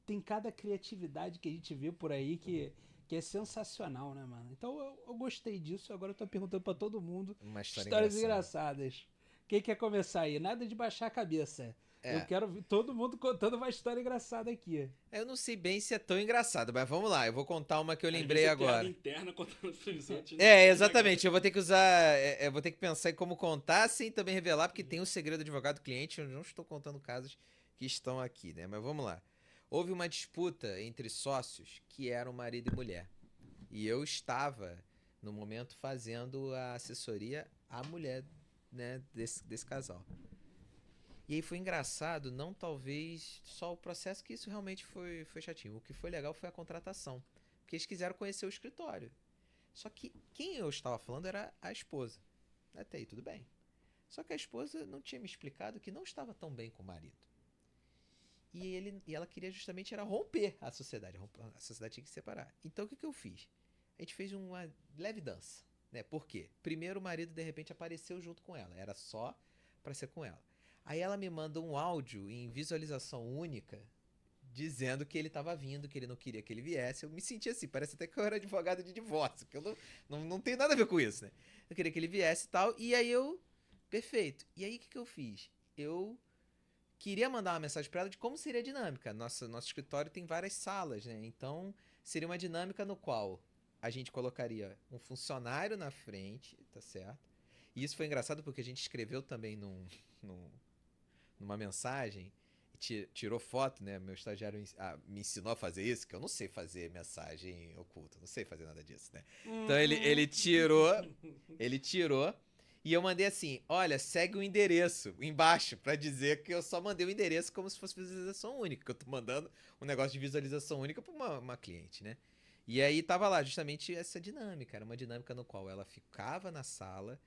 tem cada criatividade que a gente vê por aí que é sensacional, né, mano? Então eu gostei disso. Agora eu tô perguntando pra todo mundo Uma histórias engraçadas. Quem quer começar aí? Nada de baixar a cabeça. Eu quero ver todo mundo contando uma história engraçada aqui. Eu não sei bem se é tão engraçado, mas vamos lá. Eu vou contar uma que eu lembrei Às vezes é agora. piada interna contando pros outros. Exatamente. Eu vou ter que usar. Eu vou ter que pensar em como contar sem também revelar, porque tem um segredo advogado-cliente. Eu não estou contando casos que estão aqui, né? Mas vamos lá. Houve uma disputa entre sócios que eram marido e mulher. E eu estava no momento, fazendo a assessoria à mulher, né, desse casal. E aí foi engraçado, não talvez só o processo, que isso realmente foi chatinho. O que foi legal foi a contratação, porque eles quiseram conhecer o escritório. Só que quem eu estava falando era a esposa. Até aí tudo bem. Só que a esposa não tinha me explicado que não estava tão bem com o marido. E ela queria justamente era romper a sociedade. A sociedade tinha que se separar. Então o que eu fiz? A gente fez uma leve dança. Né? Por quê? Primeiro o marido de repente apareceu junto com ela. Era só para ser com ela. Aí ela me manda um áudio em visualização única dizendo que ele estava vindo, que ele não queria que ele viesse. Eu me senti assim, parece até que eu era advogado de divórcio, que eu não tenho nada a ver com isso, né? Eu queria que ele viesse e tal, e aí perfeito. E aí o que eu fiz? Eu queria mandar uma mensagem para ela de como seria a dinâmica. Nosso escritório tem várias salas, né? Então seria uma dinâmica no qual a gente colocaria um funcionário na frente, tá certo? E isso foi engraçado porque a gente escreveu também numa mensagem, tirou foto, né? Meu estagiário me ensinou a fazer isso, que eu não sei fazer mensagem oculta, não sei fazer nada disso, né? Então ele tirou, e eu mandei assim, olha, segue o endereço embaixo, pra dizer que eu só mandei o endereço como se fosse visualização única, que eu tô mandando um negócio de visualização única pra uma cliente, né? E aí tava lá justamente essa dinâmica, era uma dinâmica no qual ela ficava na sala,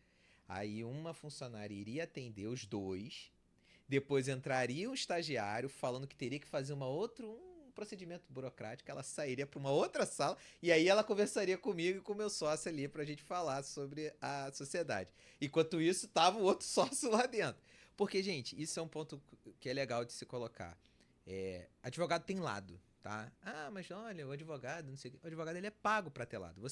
aí uma funcionária iria atender os dois, depois entraria um estagiário falando que teria que fazer um procedimento burocrático, ela sairia para uma outra sala e aí ela conversaria comigo e com o meu sócio ali pra gente falar sobre a sociedade. Enquanto isso, tava o outro sócio lá dentro. Porque, gente, isso é um ponto que é legal de se colocar. Advogado tem lado, tá? Ah, mas olha, o advogado, não sei o quê. O advogado, ele é pago para ter lado.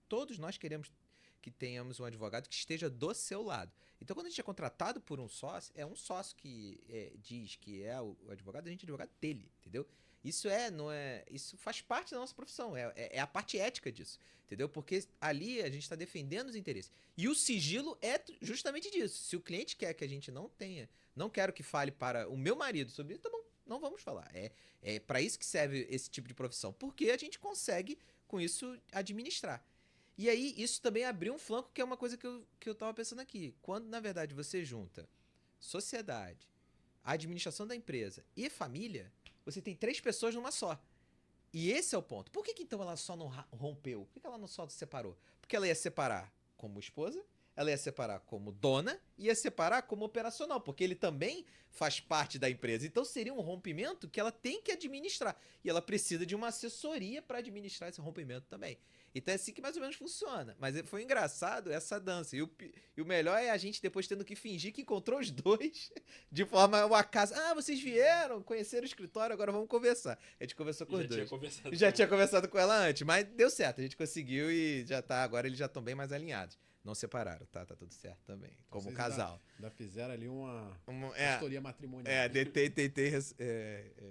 Todos nós queremos que tenhamos um advogado que esteja do seu lado. Então, quando a gente é contratado por um sócio, é um sócio que diz que é o advogado, a gente é advogado dele, entendeu? Isso faz parte da nossa profissão, é a parte ética disso, entendeu? Porque ali a gente está defendendo os interesses. E o sigilo é justamente disso. Se o cliente quer que a gente não quero que fale para o meu marido sobre isso, tá bom, não vamos falar. É para isso que serve esse tipo de profissão, porque a gente consegue, com isso, administrar. E aí, isso também abriu um flanco, que é uma coisa que eu tava pensando aqui. Quando, na verdade, você junta sociedade, a administração da empresa e família, você tem 3 pessoas numa só. E esse é o ponto. Por que então ela só não rompeu? Por que ela não só se separou? Porque ela ia separar como esposa, ela ia separar como dona e ia separar como operacional, porque ele também faz parte da empresa. Então seria um rompimento que ela tem que administrar. E ela precisa de uma assessoria para administrar esse rompimento também. Então é assim que mais ou menos funciona. Mas foi engraçado essa dança. E o melhor é a gente depois tendo que fingir que encontrou os dois de forma ao acaso. Ah, vocês vieram, conheceram o escritório, agora vamos conversar. A gente conversou com os dois. Já tinha conversado com ela antes, mas deu certo. A gente conseguiu e já tá. Agora eles já estão bem mais alinhados. Não separaram, tá? Tá tudo certo também. Como Vocês casal. Ainda fizeram ali uma consultoria matrimonial. Tentei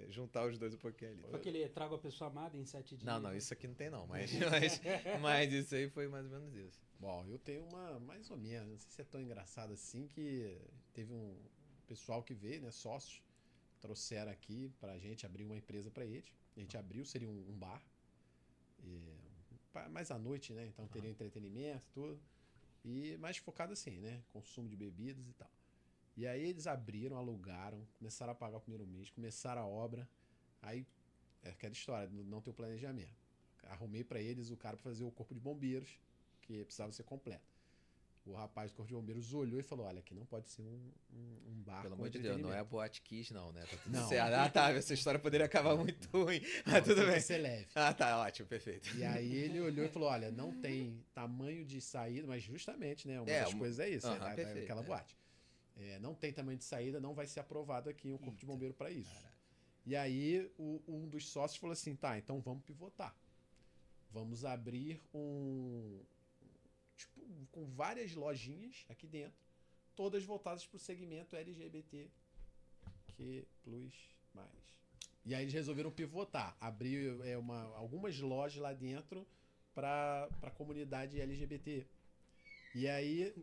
juntar os dois um pouquinho ali. Foi aquele trago a pessoa amada em 7 dias. Não, isso aqui não tem não, mas isso aí foi mais ou menos isso. Bom, eu tenho uma mais ou menos, não sei se é tão engraçado assim, que teve um pessoal que veio, né, sócios, trouxeram aqui pra gente abrir uma empresa pra eles. A gente abriu, seria um bar, mais à noite, né, então teria entretenimento, tudo. E mais focado assim, né? Consumo de bebidas e tal. E aí eles abriram, alugaram, começaram a pagar o primeiro mês, começaram a obra. Aí, é aquela história, não ter o planejamento. Arrumei pra eles o cara pra fazer o corpo de bombeiros, que precisava ser completo. O rapaz do corpo de bombeiros olhou e falou, olha, aqui não pode ser um bar. Pelo amor de Deus, não é a Boate Kiss não, né? Tá tudo Não. certo. Ah, tá, essa história poderia acabar muito ruim. Não, Mas tudo tem bem. que ser leve. Ah, tá, ótimo, perfeito. E aí ele olhou e falou, olha, não tem tamanho de saída, mas justamente, né, uma das coisas é isso, perfeito, aquela boate. Não tem tamanho de saída, não vai ser aprovado aqui um corpo de bombeiro para isso. Caraca. E aí um dos sócios falou assim, tá, então vamos pivotar. Vamos abrir com várias lojinhas aqui dentro, todas voltadas para o segmento LGBTQ+. E aí eles resolveram pivotar, abrir algumas lojas lá dentro para a comunidade LGBT. E aí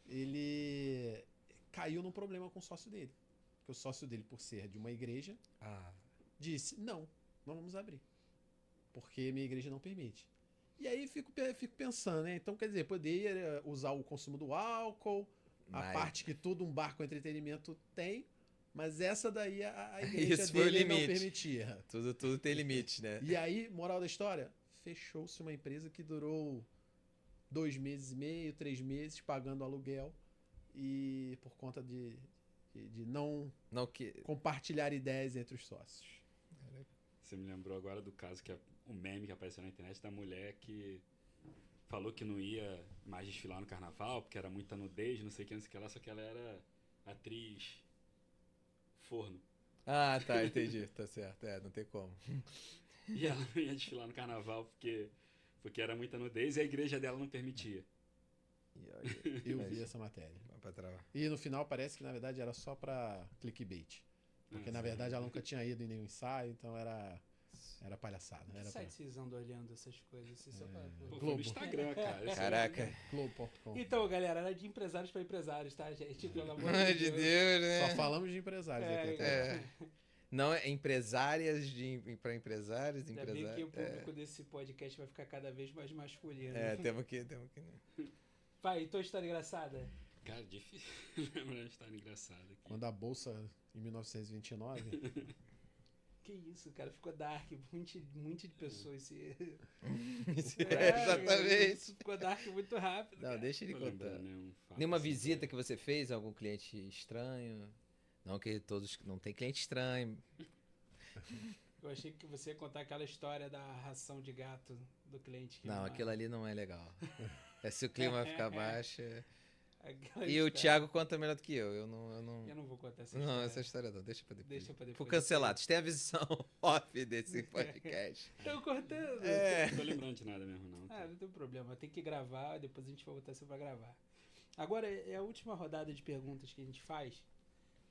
ele caiu num problema com o sócio dele. Porque o sócio dele, por ser de uma igreja, disse, não vamos abrir. Porque minha igreja não permite. E aí fico pensando, né? Então, quer dizer, poderia usar o consumo do álcool, a Mas- parte que todo um bar com entretenimento tem, mas essa daí a igreja Isso foi o dele não limite. permitia. Tudo tem limite, né? E aí, moral da história, fechou-se uma empresa que durou 2 meses e meio, 3 meses pagando aluguel e por conta de não Não que. compartilhar ideias entre os sócios. Você me lembrou agora do caso que o meme que apareceu na internet da mulher que falou que não ia mais desfilar no carnaval porque era muita nudez, não sei o que, não sei o que lá, só que ela era atriz forno. Ah, tá, entendi. Tá certo. Não tem como. E ela não ia desfilar no carnaval porque era muita nudez e a igreja dela não permitia. Eu Mas- vi essa matéria. Pra travar. E no final parece que na verdade era só pra clickbait. Porque na verdade ela nunca tinha ido em nenhum ensaio, então era palhaçada. Que Era site vocês andam olhando essas coisas? Assim, só pra- Pô, foi Globo. no Instagram, cara. Esse Caraca. Globo.com. Então, galera, era de empresários para empresários, tá, gente? Pelo amor Ai, de Deus, né? Só falamos de empresários aqui até agora. Não, é empresárias pra empresários, Ainda bem que o empresários. público desse podcast vai ficar cada vez mais masculino. Temos que. Vai, tua história engraçada? Cara, difícil lembrar de história engraçada aqui. Quando a bolsa em 1929. Que isso, cara, ficou dark. Muito de pessoas se. Exatamente. Isso ficou dark muito rápido. Não, cara. deixa ele Tô contar. lembrando, né, um fato Nenhuma assim, visita que você fez a algum cliente estranho? Não que todos. Não tem cliente estranho. Eu achei que você ia contar aquela história da ração de gato do cliente. Que Não, aquilo ali não é legal. Se o clima ficar baixo. aquela E o história. Thiago conta melhor do que eu. Eu não. Eu não vou contar essa Não, história. essa história não. Deixa pra depois. Deixa pra depois. Fui cancelado. Tem a visão off desse podcast. Estão cortando. Não tô lembrando de nada mesmo, não. Ah, não tem problema. Tem que gravar, depois a gente vai botar você pra gravar. Agora, é a última rodada de perguntas que a gente faz,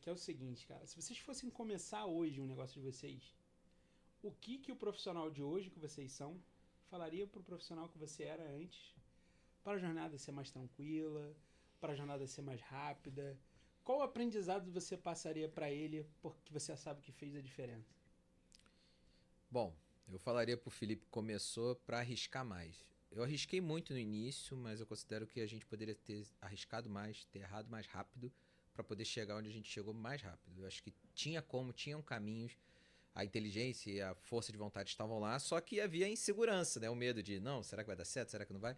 que é o seguinte, cara. Se vocês fossem começar hoje um negócio de vocês, o que o profissional de hoje que vocês são falaria pro profissional que você era antes, para a jornada ser mais tranquila, para a jornada ser mais rápida? Qual aprendizado você passaria para ele porque você sabe que fez a diferença? Bom, eu falaria pro Felipe que começou pra arriscar mais. Eu arrisquei muito no início, mas eu considero que a gente poderia ter arriscado mais, ter errado mais rápido, pra poder chegar onde a gente chegou mais rápido. Eu acho que tinham caminhos, a inteligência e a força de vontade estavam lá, só que havia insegurança, né? O medo de, não, será que vai dar certo? Será que não vai?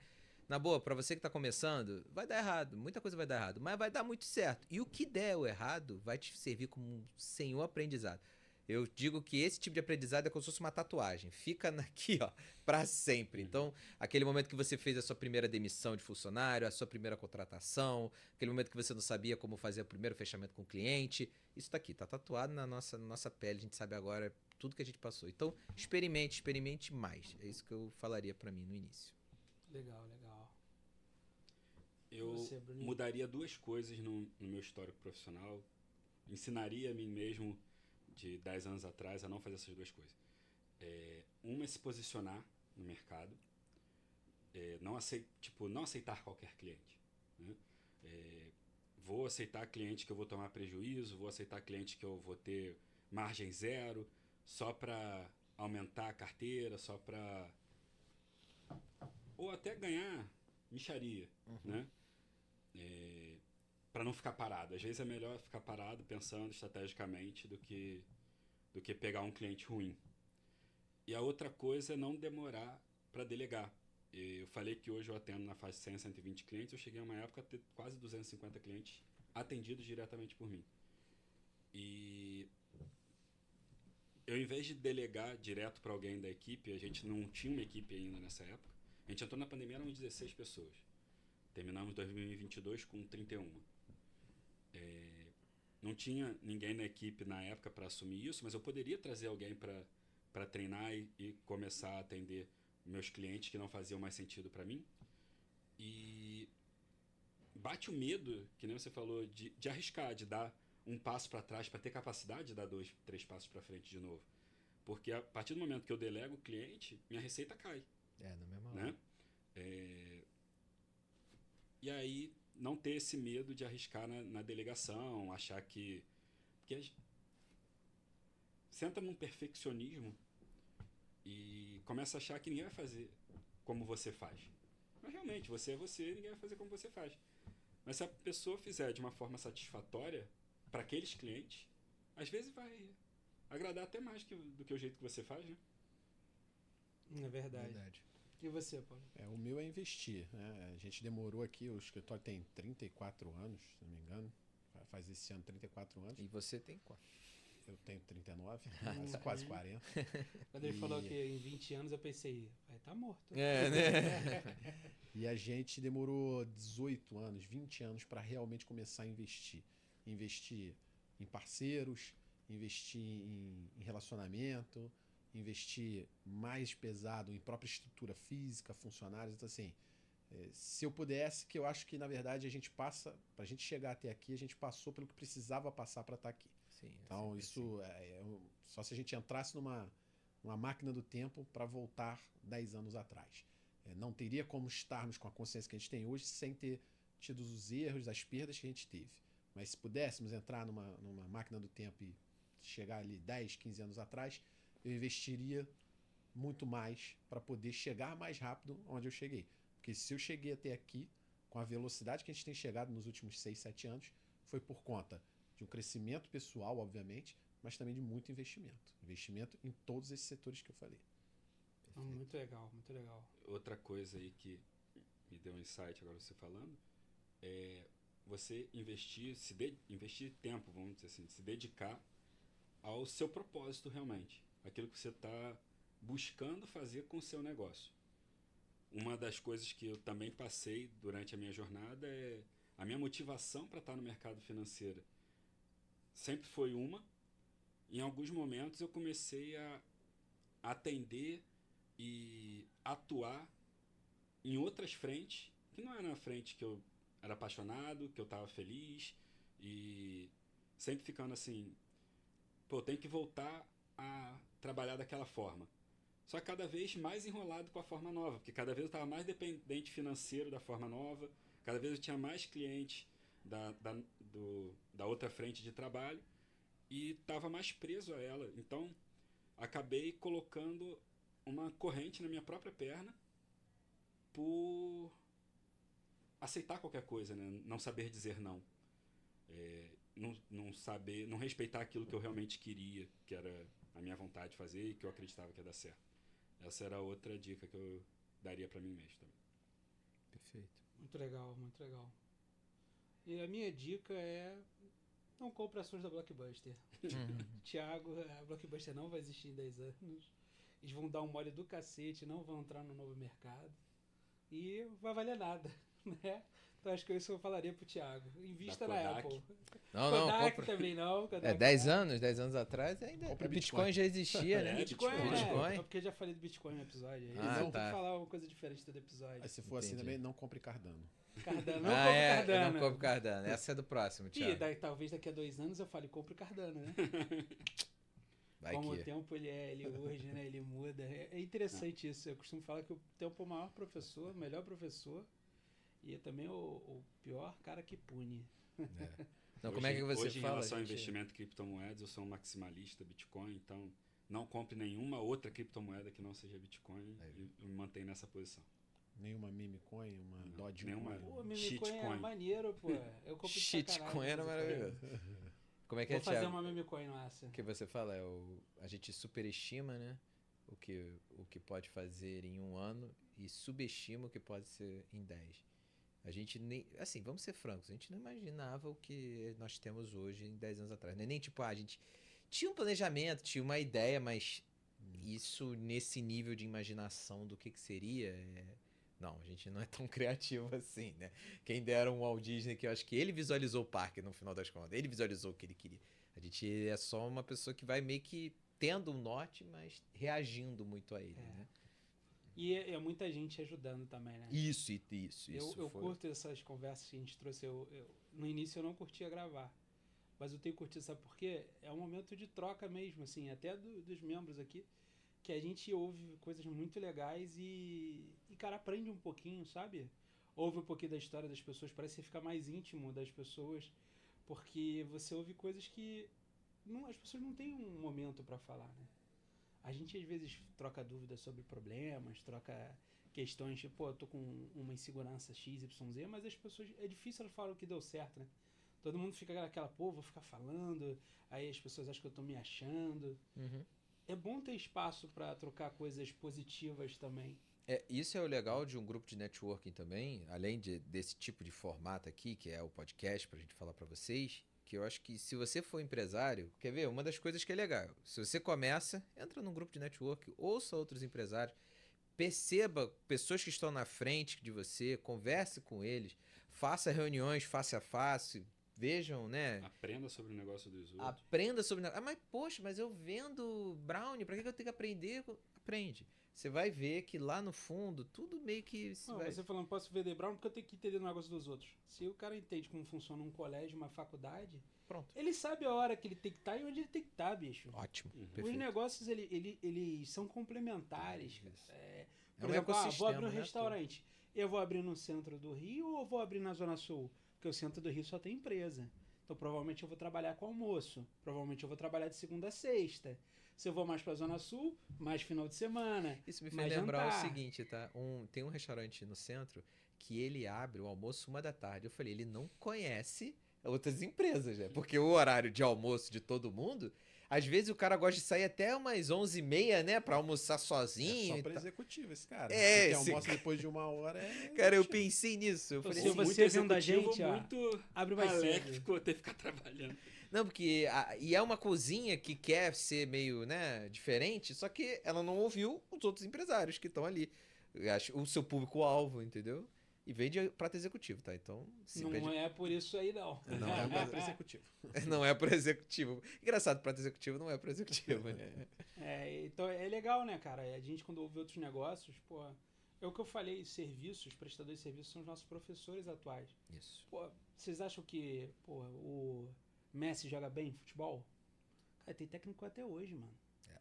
Na boa, pra você que tá começando, vai dar errado, muita coisa vai dar errado, mas vai dar muito certo. E o que der o errado vai te servir como um senhor aprendizado. Eu digo que esse tipo de aprendizado é como se fosse uma tatuagem. Fica aqui, ó, pra sempre. Então, aquele momento que você fez a sua primeira demissão de funcionário, a sua primeira contratação, aquele momento que você não sabia como fazer o primeiro fechamento com o cliente, isso tá aqui, tá tatuado na nossa pele. A gente sabe agora tudo que a gente passou. Então, experimente mais. É isso que eu falaria pra mim no início. Legal. Eu Você, Bruninho? mudaria duas coisas no meu histórico profissional. Ensinaria a mim mesmo, de 10 anos atrás, a não fazer essas duas coisas. Uma é se posicionar no mercado. Não aceitar qualquer cliente. Né? Vou aceitar cliente que eu vou tomar prejuízo, vou aceitar cliente que eu vou ter margem zero, só para aumentar a carteira, só para... Ou até ganhar mixaria, né? Para não ficar parado. Às vezes é melhor ficar parado pensando estrategicamente do que pegar um cliente ruim. E a outra coisa é não demorar para delegar. Eu falei que hoje eu atendo na faixa de 100 a 120 clientes, eu cheguei a uma época a ter quase 250 clientes atendidos diretamente por mim. E eu, em vez de delegar direto para alguém da equipe, a gente não tinha uma equipe ainda nessa época, a gente entrou na pandemia, eram 16 pessoas. Terminamos 2022 com 31. Não tinha ninguém na equipe na época para assumir isso, mas eu poderia trazer alguém para treinar e começar a atender meus clientes que não faziam mais sentido para mim. E bate o medo, que nem você falou, de arriscar, de dar um passo para trás, para ter capacidade de dar 2, 3 passos para frente de novo. Porque a partir do momento que eu delego o cliente, minha receita cai. Na mesma hora. Né? E aí não ter esse medo de arriscar na delegação, achar que... Porque você entra num perfeccionismo e começa a achar que ninguém vai fazer como você faz. Mas realmente, você é você, ninguém vai fazer como você faz. Mas se a pessoa fizer de uma forma satisfatória para aqueles clientes, às vezes vai agradar até mais do que o jeito que você faz, né? É verdade. E você, Paulo? O meu é investir, né? A gente demorou aqui, o escritório tem 34 anos, se não me engano. Faz esse ano 34 anos. E você tem quanto? Eu tenho 39, quase 40. Quando ele falou que em 20 anos, eu pensei, vai estar morto. Né? E a gente demorou 18 anos, 20 anos para realmente começar a investir. Investir em parceiros, investir em relacionamento, investir mais pesado em própria estrutura física, funcionários. Então, assim, se eu pudesse, que eu acho que, na verdade, a gente passa, para a gente chegar até aqui, a gente passou pelo que precisava passar para estar aqui. Sim, Então, isso só se a gente entrasse numa máquina do tempo para voltar 10 anos atrás. Não teria como estarmos com a consciência que a gente tem hoje sem ter tido os erros, as perdas que a gente teve. Mas se pudéssemos entrar numa máquina do tempo e chegar ali 10, 15 anos atrás, eu investiria muito mais para poder chegar mais rápido onde eu cheguei. Porque se eu cheguei até aqui, com a velocidade que a gente tem chegado nos últimos 6, 7 anos, foi por conta de um crescimento pessoal, obviamente, mas também de muito investimento. Investimento em todos esses setores que eu falei. Muito legal, muito legal. Outra coisa aí que me deu um insight agora você falando, é você investir tempo, vamos dizer assim, se dedicar ao seu propósito realmente, aquilo que você está buscando fazer com o seu negócio. Uma das coisas que eu também passei durante a minha jornada é a minha motivação para estar no mercado financeiro. Sempre foi uma. Em alguns momentos eu comecei a atender e atuar em outras frentes, que não era na frente que eu era apaixonado, que eu estava feliz, e sempre ficando assim, pô, tenho que voltar a trabalhar daquela forma. Só que cada vez mais enrolado com a forma nova, porque cada vez eu estava mais dependente financeiro da forma nova, cada vez eu tinha mais clientes da outra frente de trabalho e estava mais preso a ela. Então, acabei colocando uma corrente na minha própria perna por aceitar qualquer coisa, né? Não saber dizer não. Não respeitar aquilo que eu realmente queria, que era a minha vontade de fazer e que eu acreditava que ia dar certo. Essa era outra dica que eu daria para mim mesmo também. Perfeito. Muito legal, muito legal. E a minha dica é: não compre ações da Blockbuster. Thiago, a Blockbuster não vai existir em 10 anos. Eles vão dar um mole do cacete, não vão entrar no novo mercado. E não vai valer nada, né? Então acho que isso eu falaria pro Thiago. Invista na Kodak. Apple. Não, Kodak compra. também não. Kodak 10 anos atrás ainda. Compra Bitcoin já existia, né? Bitcoin. Bitcoin. É porque eu já falei do Bitcoin no episódio. Ah, Não tá. tem que falar uma coisa diferente todo episódio. Aí se for assim Entendi. também, não compre Cardano. Cardano, não compre Cardano. Eu não compro Cardano. Essa é do próximo, E Thiago. talvez daqui a 2 anos eu fale, compre Cardano, né? Vai Como que... o tempo ele urge, né? Ele muda. É interessante isso. Eu costumo falar que o tempo é o maior professor, o melhor professor, e é também o pior cara que pune. Não, como é que você hoje, fala? em relação ao gente? investimento em criptomoedas, eu sou um maximalista Bitcoin, então não compre nenhuma outra criptomoeda que não seja Bitcoin e me mantenho nessa posição. Nenhuma meme coin, uma Dogecoin. nenhuma. Pô, Memecoin é Shitcoin. maneiro, pô. Eu compro de Shitcoin sacanagem, era mas maravilhoso. Como é que Vou é, fazer Thiago? uma Memecoin nossa. O que você fala a gente superestima, né? O que pode fazer em 1 ano e subestima o que pode ser em 10. A gente nem... Assim, vamos ser francos. A gente não imaginava o que nós temos hoje em 10 anos atrás. Não é nem tipo, a gente tinha um planejamento, tinha uma ideia, mas isso nesse nível de imaginação do que seria... Não, a gente não é tão criativo assim, né? Quem dera um Walt Disney, que eu acho que ele visualizou o parque no final das contas. Ele visualizou o que ele queria. A gente é só uma pessoa que vai meio que tendo um norte, mas reagindo muito a ele, né? E é muita gente ajudando também, né? Isso. Eu curto essas conversas que a gente trouxe. No início eu não curtia gravar. Mas eu tenho curtido, sabe por quê? É um momento de troca mesmo, assim, até dos membros aqui, que a gente ouve coisas muito legais e cara, aprende um pouquinho, sabe? Ouve um pouquinho da história das pessoas, parece que você fica mais íntimo das pessoas, porque você ouve coisas que as pessoas não têm um momento para falar, né? A gente às vezes troca dúvidas sobre problemas, troca questões, tipo, pô, eu tô com uma insegurança X, Y, Z, mas as pessoas, é difícil elas falarem o que deu certo, né? Todo mundo fica naquela, pô, vou ficar falando, aí as pessoas acham que eu tô me achando. Uhum. É bom ter espaço pra trocar coisas positivas também. Isso é o legal de um grupo de networking também, além desse tipo de formato aqui, que é o podcast, pra gente falar pra vocês, que eu acho que se você for empresário, quer ver, uma das coisas que é legal, se você começa, entra num grupo de networking, ouça outros empresários, perceba pessoas que estão na frente de você, converse com eles, faça reuniões face a face, vejam, né? Aprenda sobre o negócio dos outros. Aprenda sobre. Mas poxa, mas eu vendo brownie, pra que eu tenho que aprender? Aprende. Você vai ver que lá no fundo, tudo meio que. Não, você falando, posso vender Brown porque eu tenho que entender o negócio dos outros. Se o cara entende como funciona um colégio, uma faculdade, Pronto. ele sabe a hora que ele tem que estar e onde ele tem que estar, bicho. Ótimo. Uhum. Os Perfeito. negócios, eles são complementares. Isso. Por É um exemplo, vou abrir ecossistema, um né, restaurante. Eu vou abrir no centro do Rio ou vou abrir na Zona Sul? Porque o centro do Rio só tem empresa. Então provavelmente eu vou trabalhar com almoço. Provavelmente eu vou trabalhar de segunda a sexta. Se eu vou mais pra Zona Sul, mais final de semana. Isso me fez mais lembrar jantar. o seguinte, tá? Tem um restaurante no centro que ele abre o almoço 1 da tarde. Eu falei, ele não conhece outras empresas, né? Porque o horário de almoço de todo mundo, às vezes o cara gosta de sair até umas 11h30, né? Pra almoçar sozinho. É e só pra tal. executivo esse cara. É, Porque esse almoça depois de 1 hora é... Cara, eu pensei nisso. Eu Então, falei se assim, você vendo a executivo gente, ó, muito abre mais alegre, cedo. ficou ter que ficar trabalhando. não, porque. E é uma cozinha que quer ser meio, né, diferente, só que ela não ouviu os outros empresários que estão ali. O seu público-alvo, entendeu? E vende prato executivo, tá? Então, se Não pede- é por isso aí, não. Não, é pra executivo. não é pro executivo. Engraçado, prato executivo não é pro executivo. Né? Então é legal, né, cara? A gente, quando ouve outros negócios, pô, é o que eu falei, serviços, prestadores de serviços são os nossos professores atuais. Isso. Pô, vocês acham que, pô, o Messi joga bem em futebol? Cara, ele tem técnico até hoje, mano. É.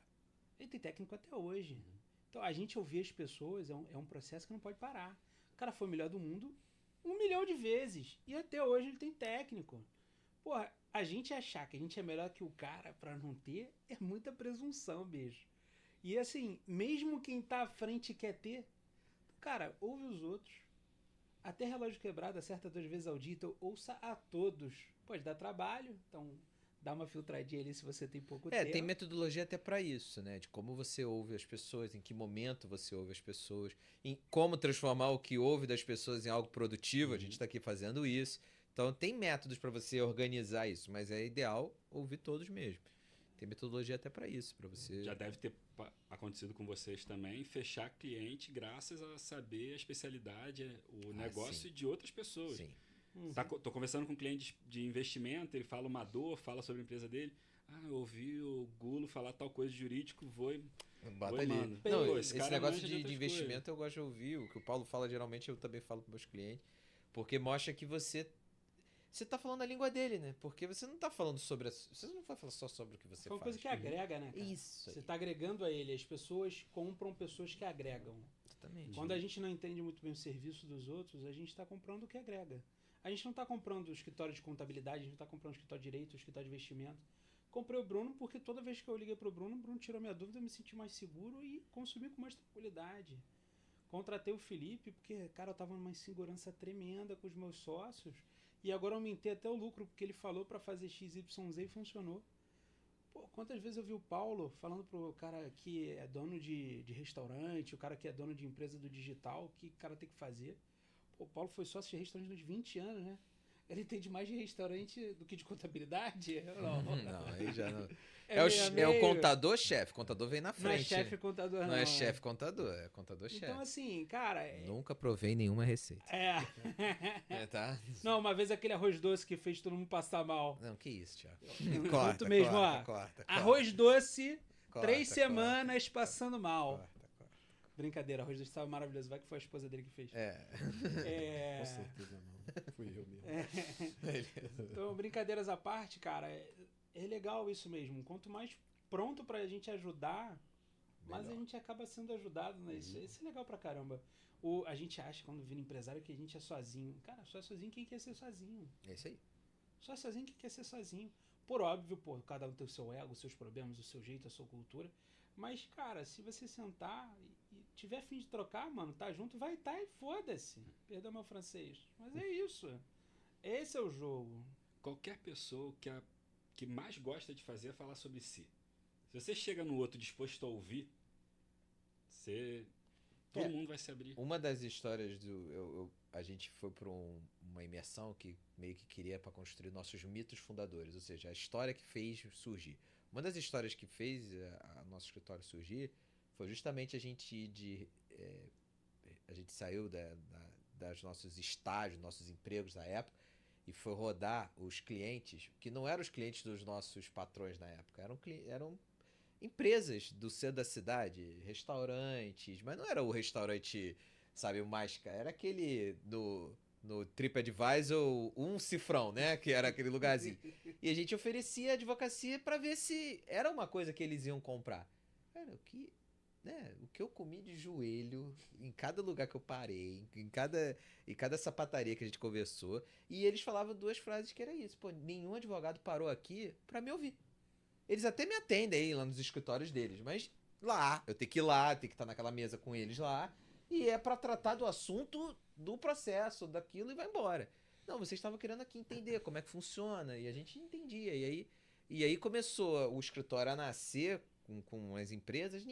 Ele tem técnico até hoje. Então, a gente ouvir as pessoas é um processo que não pode parar. O cara foi o melhor do mundo 1 milhão de vezes. E até hoje ele tem técnico. Porra, a gente achar que a gente é melhor que o cara pra não ter é muita presunção, bicho. E assim, mesmo quem tá à frente quer ter, cara, ouve os outros. Até relógio quebrado acerta 2 vezes ao dia, então ouça a todos. Pode dar trabalho, então dá uma filtradinha ali se você tem pouco tempo. Tem metodologia até pra isso, né? De como você ouve as pessoas, em que momento você ouve as pessoas, em como transformar o que ouve das pessoas em algo produtivo. A gente tá aqui fazendo isso. Então tem métodos pra você organizar isso, mas é ideal ouvir todos mesmo. Tem metodologia até pra isso, pra você. Já deve ter acontecido com vocês também, fechar cliente graças a saber a especialidade, o negócio sim. de outras pessoas. Sim. Tô conversando com um cliente de investimento, ele fala uma dor, fala sobre a empresa dele. Eu ouvi o Gulo falar tal coisa de jurídico, vou e Bota Oi, ali. mano. Não, Pô, esse cara negócio manja de outras investimento eu gosto de ouvir. O que o Paulo fala, geralmente, eu também falo para meus clientes. Porque mostra que você tá falando a língua dele, né? Porque você não tá falando sobre... Você não vai falar só sobre o que você Foi uma faz. coisa que agrega, né, cara? Isso aí. Você tá agregando a ele. As pessoas compram pessoas que agregam. Exatamente. Quando a gente não entende muito bem o serviço dos outros, a gente está comprando o que agrega. A gente não está comprando o escritório de contabilidade, a gente não está comprando o escritório de direito, o escritório de investimento. Comprei o Bruno porque toda vez que eu liguei pro Bruno, o Bruno tirou minha dúvida, eu me senti mais seguro e consumi com mais tranquilidade. Contratei o Felipe porque, cara, eu tava numa insegurança tremenda com os meus sócios e agora aumentei até o lucro porque ele falou para fazer XYZ e funcionou. Pô, quantas vezes eu vi o Paulo falando pro cara que é dono de restaurante, o cara que é dono de empresa do digital, o que o cara tem que fazer. Pô, o Paulo foi sócio de restaurante nos 20 anos, né? Ele entende mais de restaurante do que de contabilidade? Não, Não, aí já não... É É o, meio a é o meio. contador-chefe. Contador vem na Não é frente. chefe contador, não. Não é chefe contador, é contador-chefe. Então, assim, cara... Nunca provei nenhuma receita. Tá? Não, uma vez aquele arroz doce que fez todo mundo passar mal. Não, que isso, Thiago. Muito mesmo, ó. Corta. Arroz doce, Corta, 3 corta, semanas passando mal. corta. Brincadeira, arroz doce estava maravilhoso. Vai que foi a esposa dele que fez. Com certeza não. Fui eu mesmo. Então, brincadeiras à parte, cara, é legal isso mesmo. Quanto mais pronto pra gente ajudar, mais a gente acaba sendo ajudado, né? Isso é legal pra caramba. A gente acha, quando vira empresário, que a gente é sozinho. Cara, só é sozinho quem quer ser sozinho. É isso aí. Só é sozinho quem quer ser sozinho. Por óbvio, pô, cada um tem o seu ego, os seus problemas, o seu jeito, a sua cultura. Mas, cara, se você sentar e tiver a fim de trocar, mano, tá junto, vai tá e foda-se. Perdão meu francês. Mas é isso. Esse é o jogo. Qualquer pessoa que mais gosta de fazer é falar sobre si. Se você chega no outro disposto a ouvir, todo mundo vai se abrir. Uma das histórias a gente foi para uma imersão que meio que queria para construir nossos mitos fundadores, ou seja, a história que fez surgir. Uma das histórias que fez a nosso escritório surgir foi justamente a gente saiu das nossos estágios, nossos empregos da época e foi rodar os clientes, que não eram os clientes dos nossos patrões na época, eram empresas do centro da cidade, restaurantes, mas não era o restaurante, sabe, o mais caro, era aquele no TripAdvisor, um cifrão, né, que era aquele lugarzinho. E a gente oferecia advocacia para ver se era uma coisa que eles iam comprar. Cara, o que eu comi de joelho em cada lugar que eu parei, em cada sapataria que a gente conversou, e eles falavam duas frases que era isso: pô, nenhum advogado parou aqui pra me ouvir. Eles até me atendem aí lá nos escritórios deles, mas lá, eu tenho que ir lá, tenho que estar naquela mesa com eles lá, e é pra tratar do assunto, do processo, daquilo, e vai embora. Não, vocês estavam querendo aqui entender como é que funciona, e a gente entendia, e aí começou o escritório a nascer com as empresas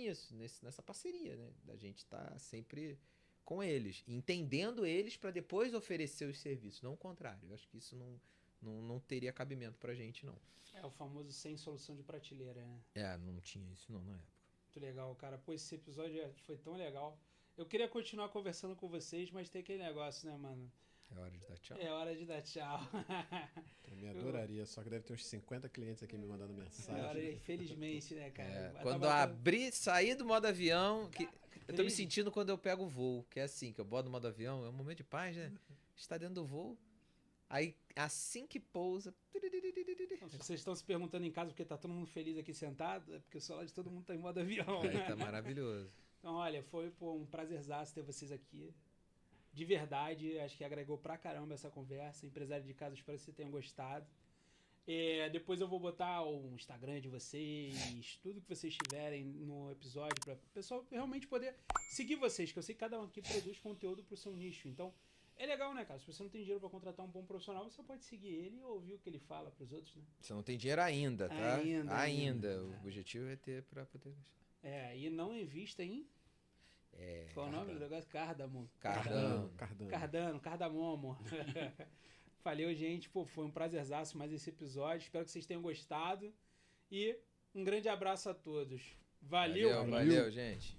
nessa parceria, né? Da gente estar sempre com eles, entendendo eles para depois oferecer os serviços, não o contrário. Eu acho que isso não teria cabimento pra gente, não. É o famoso sem solução de prateleira, né? Não tinha isso não na época. Muito legal, cara. Pô, esse episódio foi tão legal. Eu queria continuar conversando com vocês, mas tem aquele negócio, né, mano? É hora de dar tchau? É hora de dar tchau. Também adoraria, só que deve ter uns 50 clientes aqui me mandando mensagem. Infelizmente, né, cara? Quando sair do modo avião, eu tô me sentindo quando eu pego o voo, que é assim, que eu boto no modo avião, é um momento de paz, né? Está dentro do voo, aí assim que pousa... Então, se vocês estão se perguntando em casa porque tá todo mundo feliz aqui sentado, é porque o celular de todo mundo tá em modo avião. Aí tá maravilhoso. Então, olha, foi um prazerzaço ter vocês aqui. De verdade, acho que agregou pra caramba essa conversa. Empresário de casa, espero que vocês tenham gostado. Depois eu vou botar o Instagram de vocês, tudo que vocês tiverem no episódio, para o pessoal realmente poder seguir vocês, que eu sei que cada um aqui produz conteúdo pro seu nicho. Então, é legal, né, cara? Se você não tem dinheiro para contratar um bom profissional, você pode seguir ele e ouvir o que ele fala pros outros, né? Você não tem dinheiro ainda, tá? Ainda. O objetivo é ter pra poder... E não invista em... Qual é o nome do negócio? Cardamomo. Valeu, gente. Pô, foi um prazerzaço mais esse episódio. Espero que vocês tenham gostado. E um grande abraço a todos. Valeu, valeu, gente.